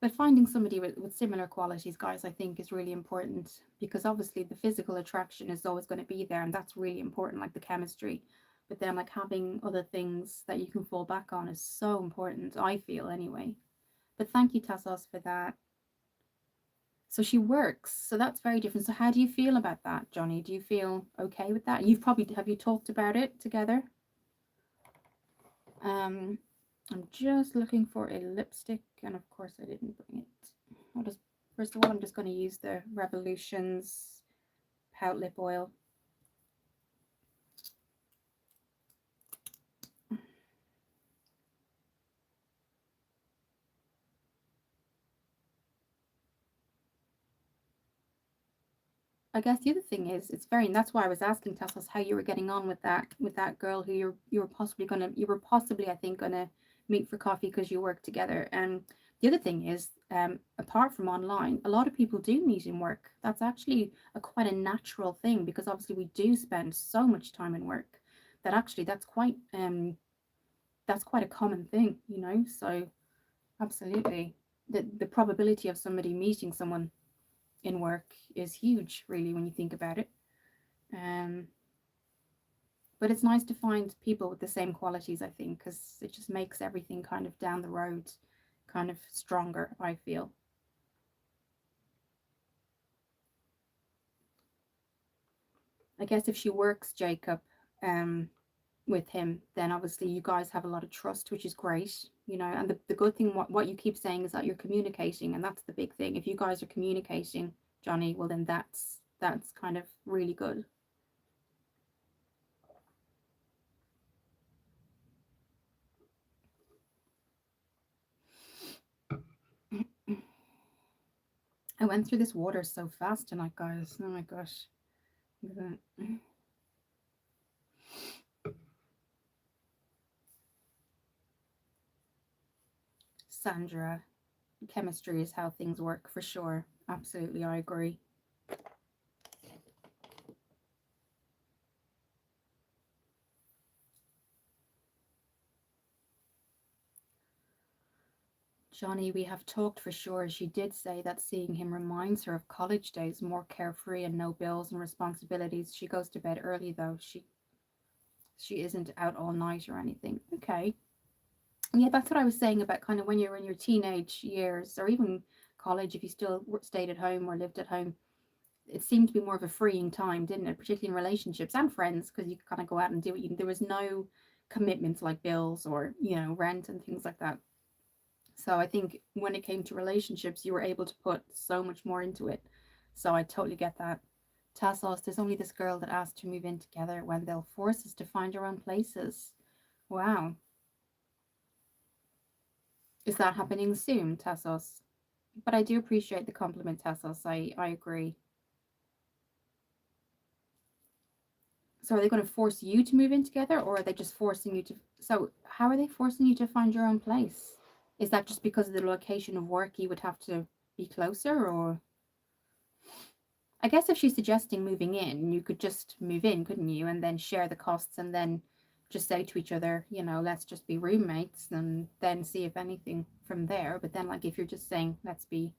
But finding somebody with similar qualities, guys, I think is really important because obviously the physical attraction is always going to be there and that's really important, like the chemistry. But then like having other things that you can fall back on is so important, I feel anyway. But thank you, Tassos, for that. So she works. So that's very different. So how do you feel about that, Johnny? Do you feel okay with that? You've probably have you talked about it together? Um, I'm just looking for a lipstick, and of course I didn't bring it. I'll just first of all I'm just going to use the Revolutions Pout Lip Oil. I guess the other thing is it's very, and that's why I was asking Tassos how you were getting on with that girl who you were possibly I think gonna meet for coffee because you work together. And the other thing is, apart from online, a lot of people do meet in work. That's actually a quite a natural thing because obviously we do spend so much time in work that actually that's quite a common thing, you know. So absolutely, the probability of somebody meeting someone in work is huge, really, when you think about it. Um, but it's nice to find people with the same qualities, I think, because it just makes everything kind of down the road kind of stronger, I feel. I guess if she works, Jacob, um, with him, then obviously you guys have a lot of trust, which is great, you know. And the good thing, what you keep saying is that you're communicating, and that's the big thing. If you guys are communicating, Johnny, well, then that's kind of really good. I went through this water so fast tonight, guys. Oh my gosh. Sandra, chemistry is how things work for sure. Absolutely, I agree. Johnny, we have talked for sure. She did say that seeing him reminds her of college days, more carefree and no bills and responsibilities. She goes to bed early though. She isn't out all night or anything. Okay. Yeah, that's what I was saying about kind of when you're in your teenage years or even college, if you still stayed at home or lived at home, it seemed to be more of a freeing time, didn't it? Particularly in relationships and friends, because you could kind of go out and do what you. There was no commitments like bills or rent and things like that. So I think when it came to relationships, you were able to put so much more into it. So I totally get that. Tassos, there's only this girl that asked to move in together when they'll force us to find our own places. Wow. Is that happening soon, Tassos? But I do appreciate the compliment, Tassos. I agree. So are they going to force you to move in together or are they just forcing you to? So how are they forcing you to find your own place? Is that just because of the location of work you would have to be closer or? I guess if she's suggesting moving in, you could just move in, couldn't you? And then share the costs and then just say to each other, let's just be roommates and then see if anything from there. But then, like, if you're just saying, let's be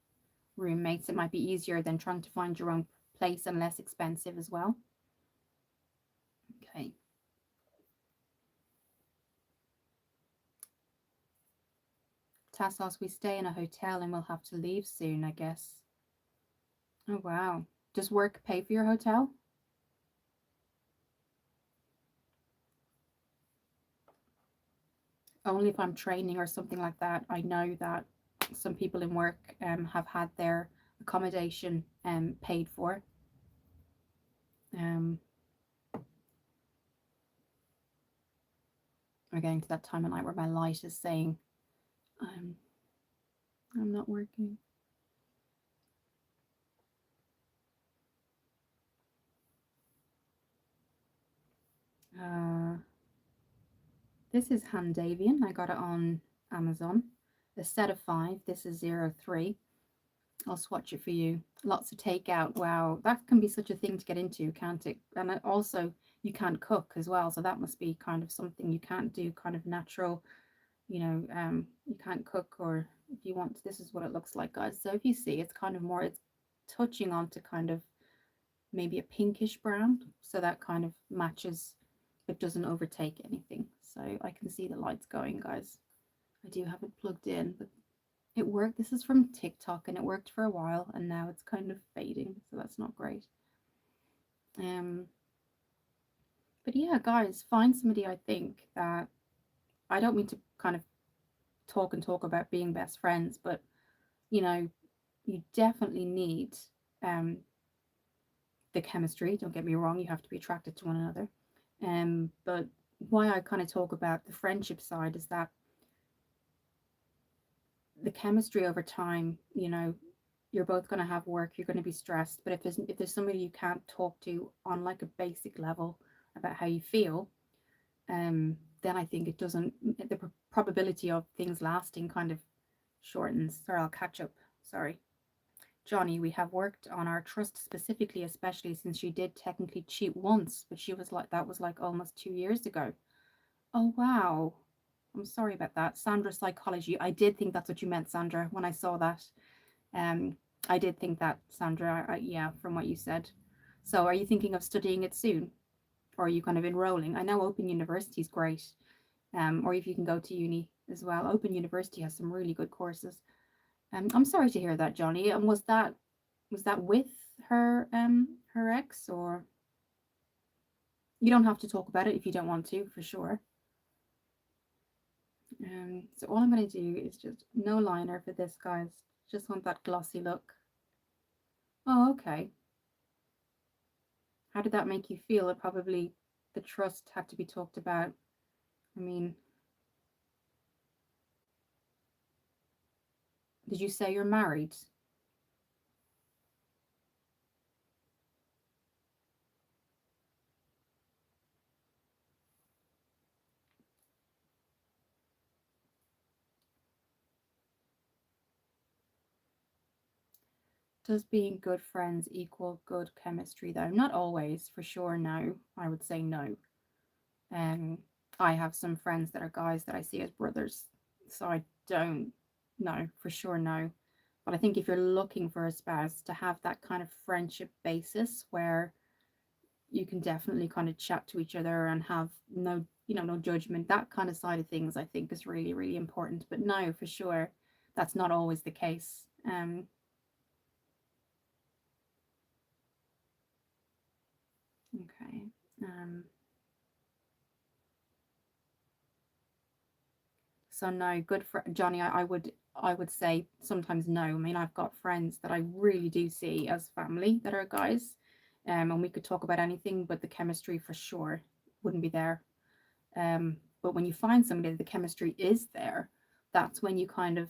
roommates, it might be easier than trying to find your own place and less expensive as well. Okay. Tassos, we stay in a hotel and we'll have to leave soon, I guess. Oh, wow. Does work pay for your hotel? Only if I'm training or something like that. I know that some people in work have had their accommodation paid for. Um, we're getting to that time of night where my light is saying, um, I'm not working. Uh, this is Handavian. I got it on Amazon. A set of 5. This is 03. I'll swatch it for you. Lots of takeout. Wow, that can be such a thing to get into, can't it? And also, you can't cook as well, so that must be kind of something you can't do, kind of natural. You can't cook, or if you want, this is what it looks like, guys. So if you see, it's kind of more, it's touching onto kind of maybe a pinkish brown, so that kind of matches, but doesn't overtake anything. So I can see the lights going, guys. I do have it plugged in, but it worked. This is from TikTok and it worked for a while and now it's kind of fading, so that's not great. Um, but yeah, guys, find somebody. I think that I don't mean to kind of talk and talk about being best friends, but you know, you definitely need um the chemistry. Don't get me wrong, you have to be attracted to one another. But why I kind of talk about the friendship side is that the chemistry over time, you're both going to have work, you're going to be stressed, but if there's somebody you can't talk to on like a basic level about how you feel, then I think it doesn't, the probability of things lasting kind of shortens. Sorry, I'll catch up. Sorry. Johnny, we have worked on our trust specifically, especially since she did technically cheat once, but she was like, that was like almost 2 years ago. Oh, wow. I'm sorry about that. Sandra, psychology. I did think that's what you meant, Sandra, when I saw that. Um, I did think that, Sandra. Yeah, from what you said. So, are you thinking of studying it soon, or are you kind of enrolling? I know Open University is great, or if you can go to uni as well. Open University has some really good courses. I'm sorry to hear that, Johnny. And was that with her ex, or you don't have to talk about it if you don't want to, for sure. So all I'm going to do is just no liner for this, guys. Just want that glossy look. Oh, okay. How did that make you feel? It probably, the trust had to be talked about. I mean, did you say you're married? Does being good friends equal good chemistry though? Not always, for sure. No, I would say no. Um, I have some friends that are guys that I see as brothers, so I don't. No, for sure, no. But I think if you're looking for a spouse to have that kind of friendship basis where you can definitely kind of chat to each other and have no, no judgment, that kind of side of things, I think is really, really important. But no, for sure, that's not always the case. Okay. Um, So no, good for Johnny. I would say sometimes no. I mean, I've got friends that I really do see as family that are guys, and we could talk about anything, but the chemistry for sure wouldn't be there. But when you find somebody that the chemistry is there, that's when you kind of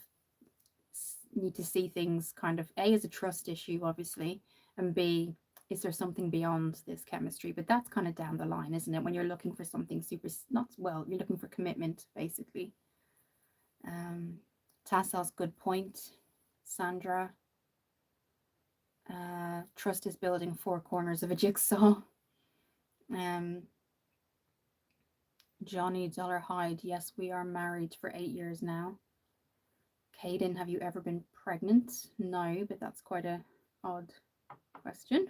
need to see things kind of A as a trust issue, obviously, and B, is there something beyond this chemistry? But that's kind of down the line, isn't it? When you're looking for something super, not well, you're looking for commitment, basically. Tassel's good point. Sandra. Trust is building four corners of a jigsaw. Um, Johnny Dollar Hyde. Yes, we are married for 8 years now. Caden, have you ever been pregnant? No, but that's quite a odd question.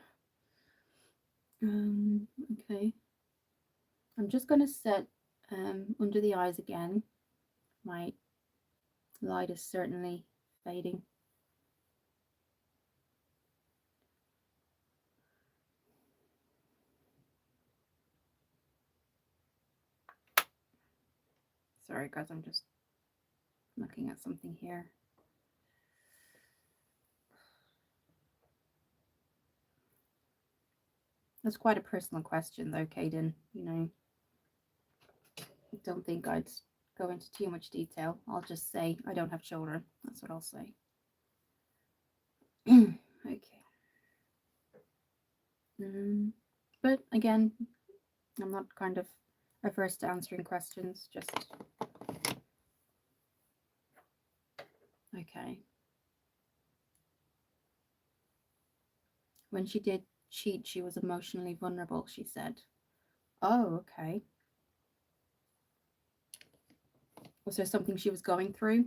Okay. I'm just going to set under the eyes again. My light is certainly fading. Sorry, guys, I'm just looking at something here. That's quite a personal question, though, Caden. I don't think I'd go into too much detail. I'll just say I don't have children. That's what I'll say. Okay. But again, I'm not kind of averse to answering questions. Just okay. When she did cheat, she was emotionally vulnerable, she said. Oh, okay. Was there something she was going through?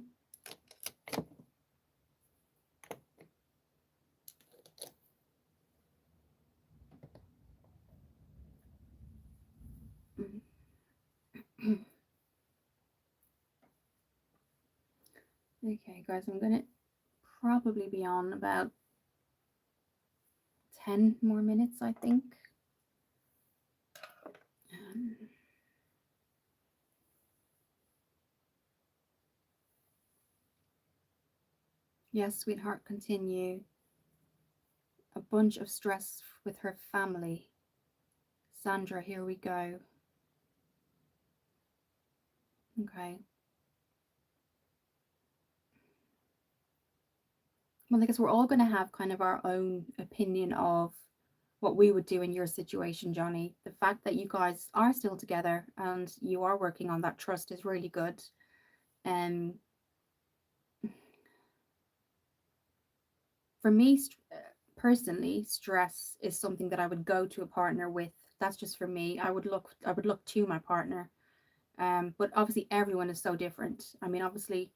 Okay, guys, I'm going to probably be on about 10 more minutes, I think. Yes, sweetheart, continue. A bunch of stress with her family. Sandra, here we go. Okay. Well, I guess we're all going to have kind of our own opinion of what we would do in your situation, Johnny. The fact that you guys are still together and you are working on that trust is really good. And for me, personally, stress is something that I would go to a partner with. That's just for me. I would look to my partner. But obviously everyone is so different. I mean, obviously,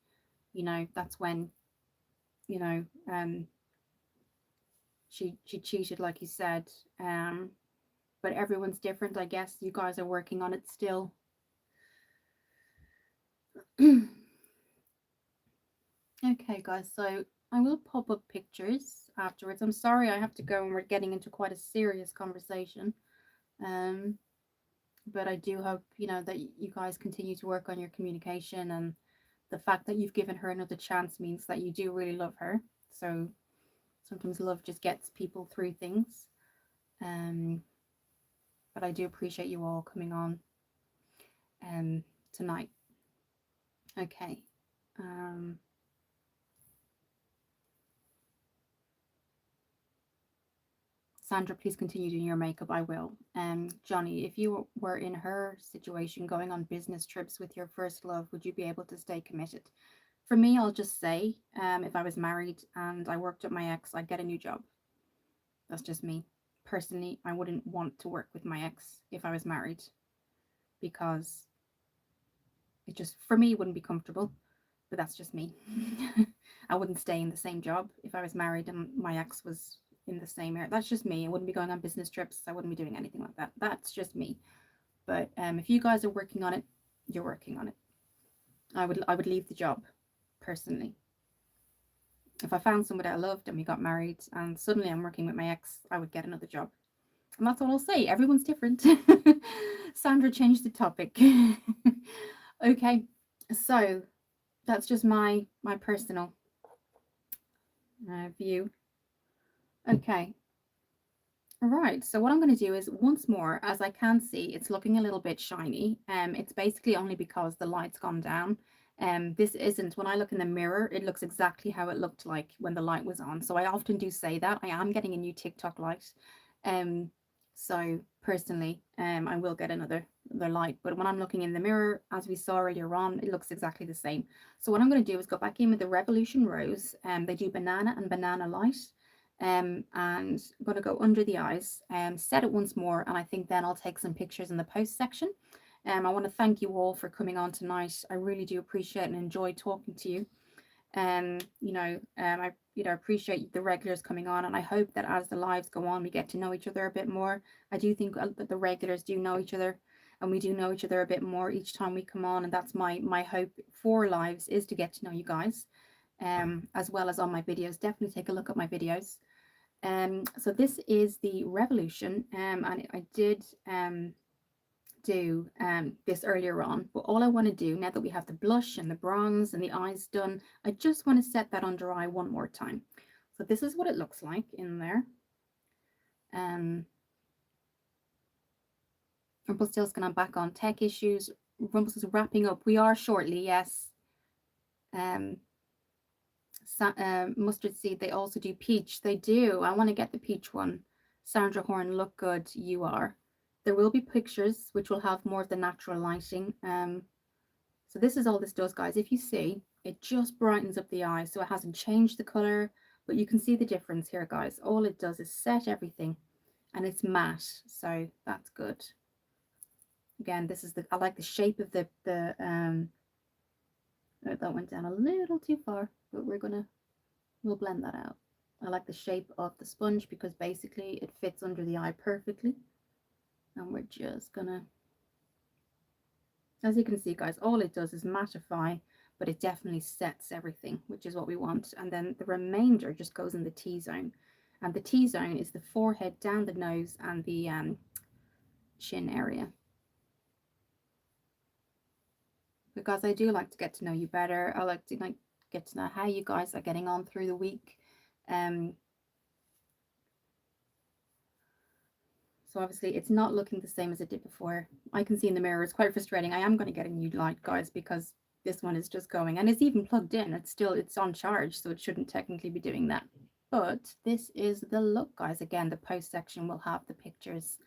that's when, you know, um, she cheated, like you said. But everyone's different. I guess you guys are working on it still. Okay, guys. So I will pop up pictures afterwards. I'm sorry I have to go and we're getting into quite a serious conversation. Um, but I do hope that you guys continue to work on your communication, and the fact that you've given her another chance means that you do really love her. So sometimes love just gets people through things. Um, but I do appreciate you all coming on tonight. Okay. Um, Sandra, please continue doing your makeup. I will. Johnny, if you were in her situation going on business trips with your first love, would you be able to stay committed? For me, I'll just say, if I was married and I worked with my ex, I'd get a new job. That's just me. Personally, I wouldn't want to work with my ex if I was married because it just, for me, wouldn't be comfortable. But that's just me. I wouldn't stay in the same job if I was married and my ex was in the same area. That's just me. I wouldn't be going on business trips. I wouldn't be doing anything like that. That's just me. But if you guys are working on it, you're working on it. I would leave the job personally. If I found somebody I loved and we got married and suddenly I'm working with my ex, I would get another job. And that's all I'll say. Everyone's different. Sandra changed the topic. Okay, so that's just my personal view. Okay. All right, so what I'm going to do is once more, as I can see, it's looking a little bit shiny. It's basically only because the light's gone down. This isn't, when I look in the mirror, it looks exactly how it looked like when the light was on. So I often do say that. I am getting a new TikTok light. So personally, I will get another light. But when I'm looking in the mirror, as we saw earlier on, it looks exactly the same. So what I'm going to do is go back in with the Revolution Rose. They do banana and banana light. And I'm going to go under the eyes, set it once more, and I think then I'll take some pictures in the post section. I want to thank you all for coming on tonight. I really do appreciate and enjoy talking to you. I appreciate the regulars coming on, and I hope that as the lives go on, we get to know each other a bit more. I do think that the regulars do know each other, and we do know each other a bit more each time we come on, and that's my hope for lives, is to get to know you guys, as well as on my videos. Definitely take a look at my videos. So this is the Revolution, and I did do this earlier on, but all I want to do now that we have the blush and the bronze and the eyes done, I just want to set that under eye one more time. So this is what it looks like in there. Rumpelstiltskin going back on tech issues. Rumpelstiltskin wrapping up. We are shortly, yes. Mustard seed, they also do peach. They do. I want to get the peach one. Sandra Horn, look good. You are. There will be pictures which will have more of the natural lighting. So this is all this does, guys. If you see, it just brightens up the eye. So it hasn't changed the color, but you can see the difference here, guys. All it does is set everything, and it's matte. So that's good. Again, this is I like the shape of that went down a little too far, but we'll blend that out. I like the shape of the sponge because basically it fits under the eye perfectly. And we're just gonna, as you can see, guys, all it does is mattify, but it definitely sets everything, which is what we want. And then the remainder just goes in the T-zone. And the T-zone is the forehead, down the nose, and the chin area. Because I do like to get to know you better. I like to get to know how you guys are getting on through the week. So obviously it's not looking the same as it did before. I can see in the mirror, it's quite frustrating. I am going to get a new light, guys, because this one is just going, and it's even plugged in. It's on charge, so it shouldn't technically be doing that. But this is the look, guys. Again, the post section will have the pictures.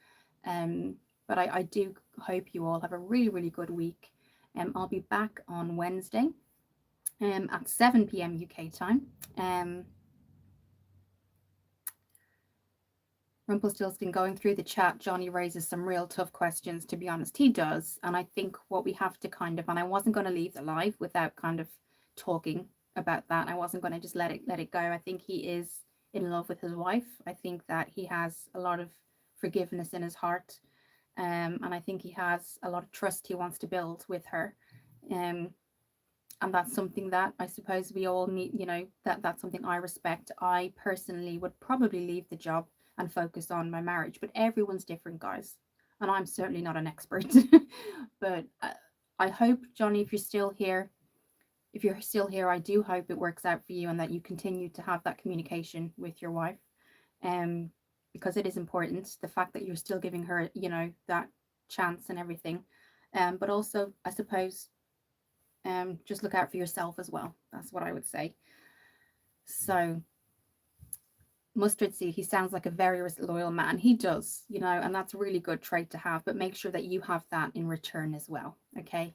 But I do hope you all have a really, really good week. I'll be back on Wednesday at 7 p.m. UK time. Rumpelstiltskin, going through the chat, Johnny raises some real tough questions, to be honest. He does. And I think what we have to and I wasn't going to leave the live without kind of talking about that. I wasn't going to just let it go. I think he is in love with his wife. I think that he has a lot of forgiveness in his heart. And I think he has a lot of trust he wants to build with her. And that's something that I suppose we all need, that's something I respect. I personally would probably leave the job and focus on my marriage, but everyone's different, guys, and I'm certainly not an expert. But I hope, Johnny, if you're still here, I do hope it works out for you and that you continue to have that communication with your wife, because it is important, the fact that you're still giving her, that chance and everything, but also I suppose just look out for yourself as well. That's what I would say. So Mustard Seed, he sounds like a very loyal man. He does, and that's a really good trait to have, but make sure that you have that in return as well. Okay.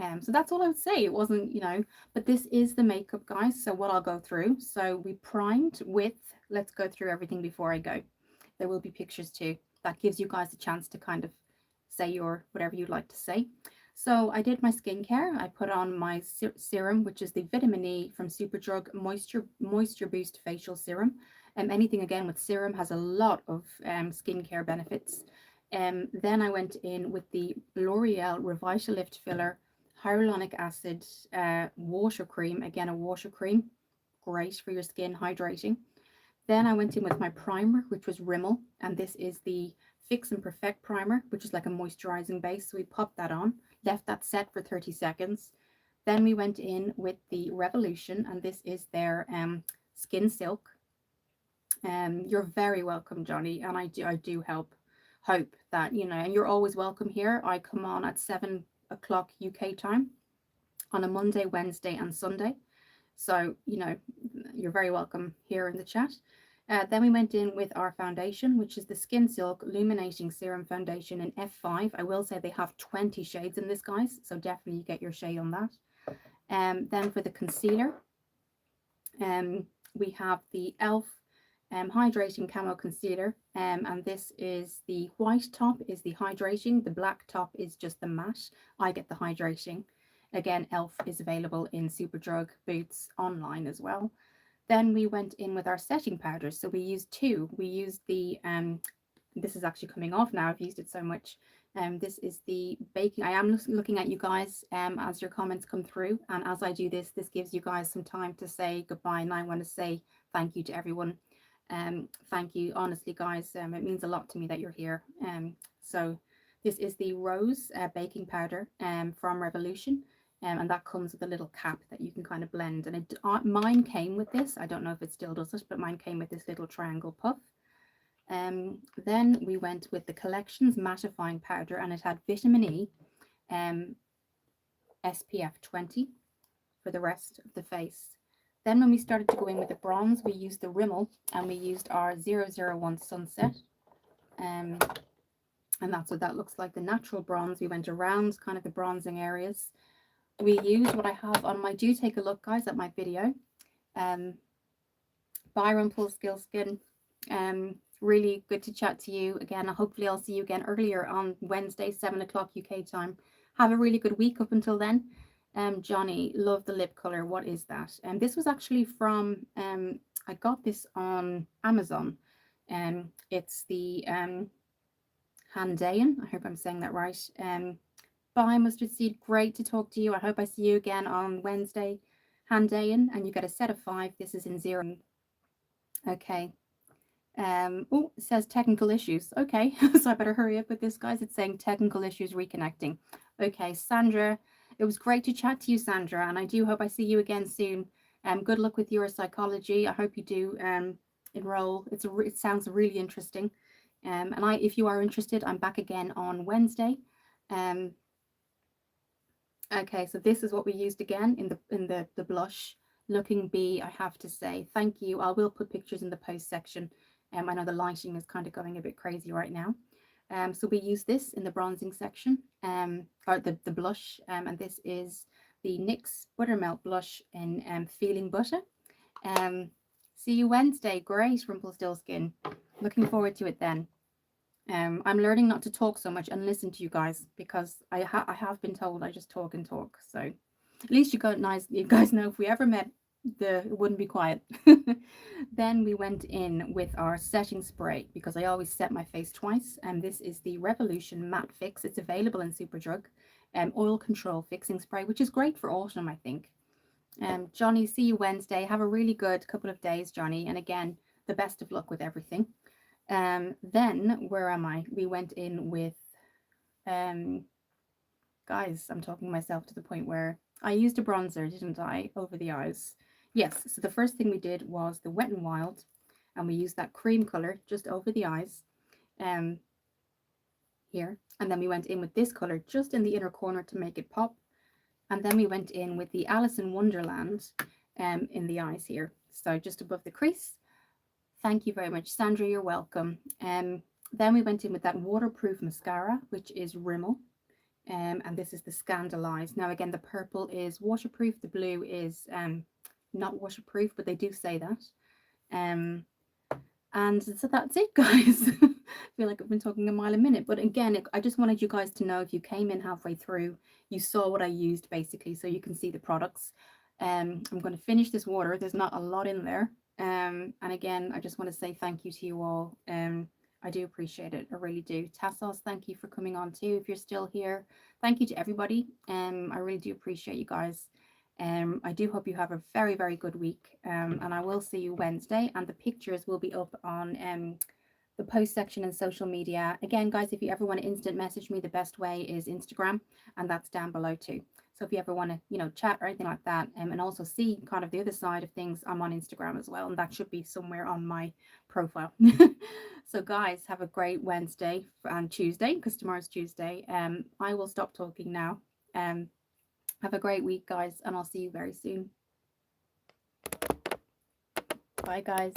So that's all I would say. It wasn't, you know, but this is the makeup, guys. So what I'll go through. So we primed with, let's go through everything before I go. There will be pictures too. That gives you guys a chance to kind of say your whatever you'd like to say. So I did my skincare. I put on my serum, which is the vitamin E from Superdrug Moisture Boost Facial Serum. Anything again with serum has a lot of skincare benefits. Then I went in with the L'Oreal Revitalift Filler Hyaluronic Acid water cream. Again, a water cream, great for your skin, hydrating. Then I went in with my primer, which was Rimmel, and this is the Fix and Perfect primer, which is like a moisturizing base. So we popped that on, left that set for 30 seconds. Then we went in with the Revolution, and this is their Skin Silk. You're very welcome, Johnny, and I do hope that, you know, and you're always welcome here. I come on at 7 o'clock UK time on a Monday, Wednesday, and Sunday. So, you know, you're very welcome here in the chat. Then we went in with our foundation, which is the Skin Silk Illuminating Serum Foundation in F5. I will say they have 20 shades in this, guys, so definitely get your shade on that. Then for the concealer, we have the e.l.f. Hydrating Camo Concealer, and this is the white top is the hydrating, the black top is just the matte. I get the hydrating. Again, e.l.f. is available in Superdrug, Boots, online as well. Then we went in with our setting powders. So we used two. We used the, this is actually coming off now. I've used it so much. This is the baking. I am looking at you guys as your comments come through. And as I do this, this gives you guys some time to say goodbye. And I want to say thank you to everyone. Thank you. Honestly, guys, it means a lot to me that you're here. So this is the Rose baking powder from Revolution. And that comes with a little cap that you can kind of blend. And mine came with this. I don't know if it still does it, but mine came with this little triangle puff. Then we went with the Collections mattifying powder, and it had vitamin E, SPF 20 for the rest of the face. Then when we started to go in with the bronze, we used the Rimmel, and we used our 001 Sunset. And that's what that looks like, the natural bronze. We went around kind of the bronzing areas. We used what I have on my, do take a look, guys, at my video. Byron Full Skill Skin. Really good to chat to you again. Hopefully I'll see you again earlier on Wednesday, 7 o'clock UK time. Have a really good week up until then. Johnny, love the lip color. What is that? And this was actually from, I got this on Amazon. It's the Handayan. I hope I'm saying that right. Bye, Mustard Seed. Great to talk to you. I hope I see you again on Wednesday. Handayan, and you get a set of 5. This is in 0. Okay. Oh, it says technical issues. Okay, so I better hurry up with this, guys. It's saying technical issues reconnecting. Okay, Sandra, it was great to chat to you, Sandra, and I do hope I see you again soon. Good luck with your psychology. I hope you do enroll. It sounds really interesting. And if you are interested, I'm back again on Wednesday. Okay, so this is what we used again in the blush. Looking B, I have to say thank you. I will put pictures in the post section. I know the lighting is kind of going a bit crazy right now. So we use this in the bronzing section, or the blush, and this is the NYX Buttermelt blush in Feeling Butter. See you Wednesday. Great, Rumpelstiltskin. Looking forward to it then. I'm learning not to talk so much and listen to you guys, because I have been told I just talk and talk. So at least you guys know if we ever met, it wouldn't be quiet. Then we went in with our setting spray, because I always set my face twice, and this is the Revolution Matte Fix. It's available in Superdrug. Oil Control Fixing Spray, which is great for autumn, I think. Johnny, see you Wednesday. Have a really good couple of days, Johnny, and again, the best of luck with everything. Then where am I? We went in with guys, I'm talking myself to the point where I used a bronzer, didn't I, over the eyes? Yes, so the first thing we did was the Wet n Wild, and we used that cream color just over the eyes here, and then we went in with this color just in the inner corner to make it pop, and then we went in with the Alice in Wonderland in the eyes here, so just above the crease. Thank you very much, Sandra, you're welcome. Then we went in with that waterproof mascara, which is Rimmel. And this is the Scandalized. Now again, the purple is waterproof, the blue is not waterproof, but they do say that. Um, and so that's it, guys. I feel like I've been talking a mile a minute. But again, I just wanted you guys to know, if you came in halfway through, you saw what I used basically, so you can see the products. I'm going to finish this water. There's not a lot in there. And again, I just want to say thank you to you all. I do appreciate it. I really do. Tassos, thank you for coming on too. If you're still here, thank you to everybody. I really do appreciate you guys. I do hope you have a very, very good week. And I will see you Wednesday, and the pictures will be up on the post section and social media. Again, guys, if you ever want to instant message me, the best way is Instagram, and that's down below too. So if you ever want to, chat or anything like that, and also see kind of the other side of things, I'm on Instagram as well, and that should be somewhere on my profile. So guys, have a great Wednesday and Tuesday, because tomorrow's Tuesday. I will stop talking now. Have a great week, guys, and I'll see you very soon. Bye, guys.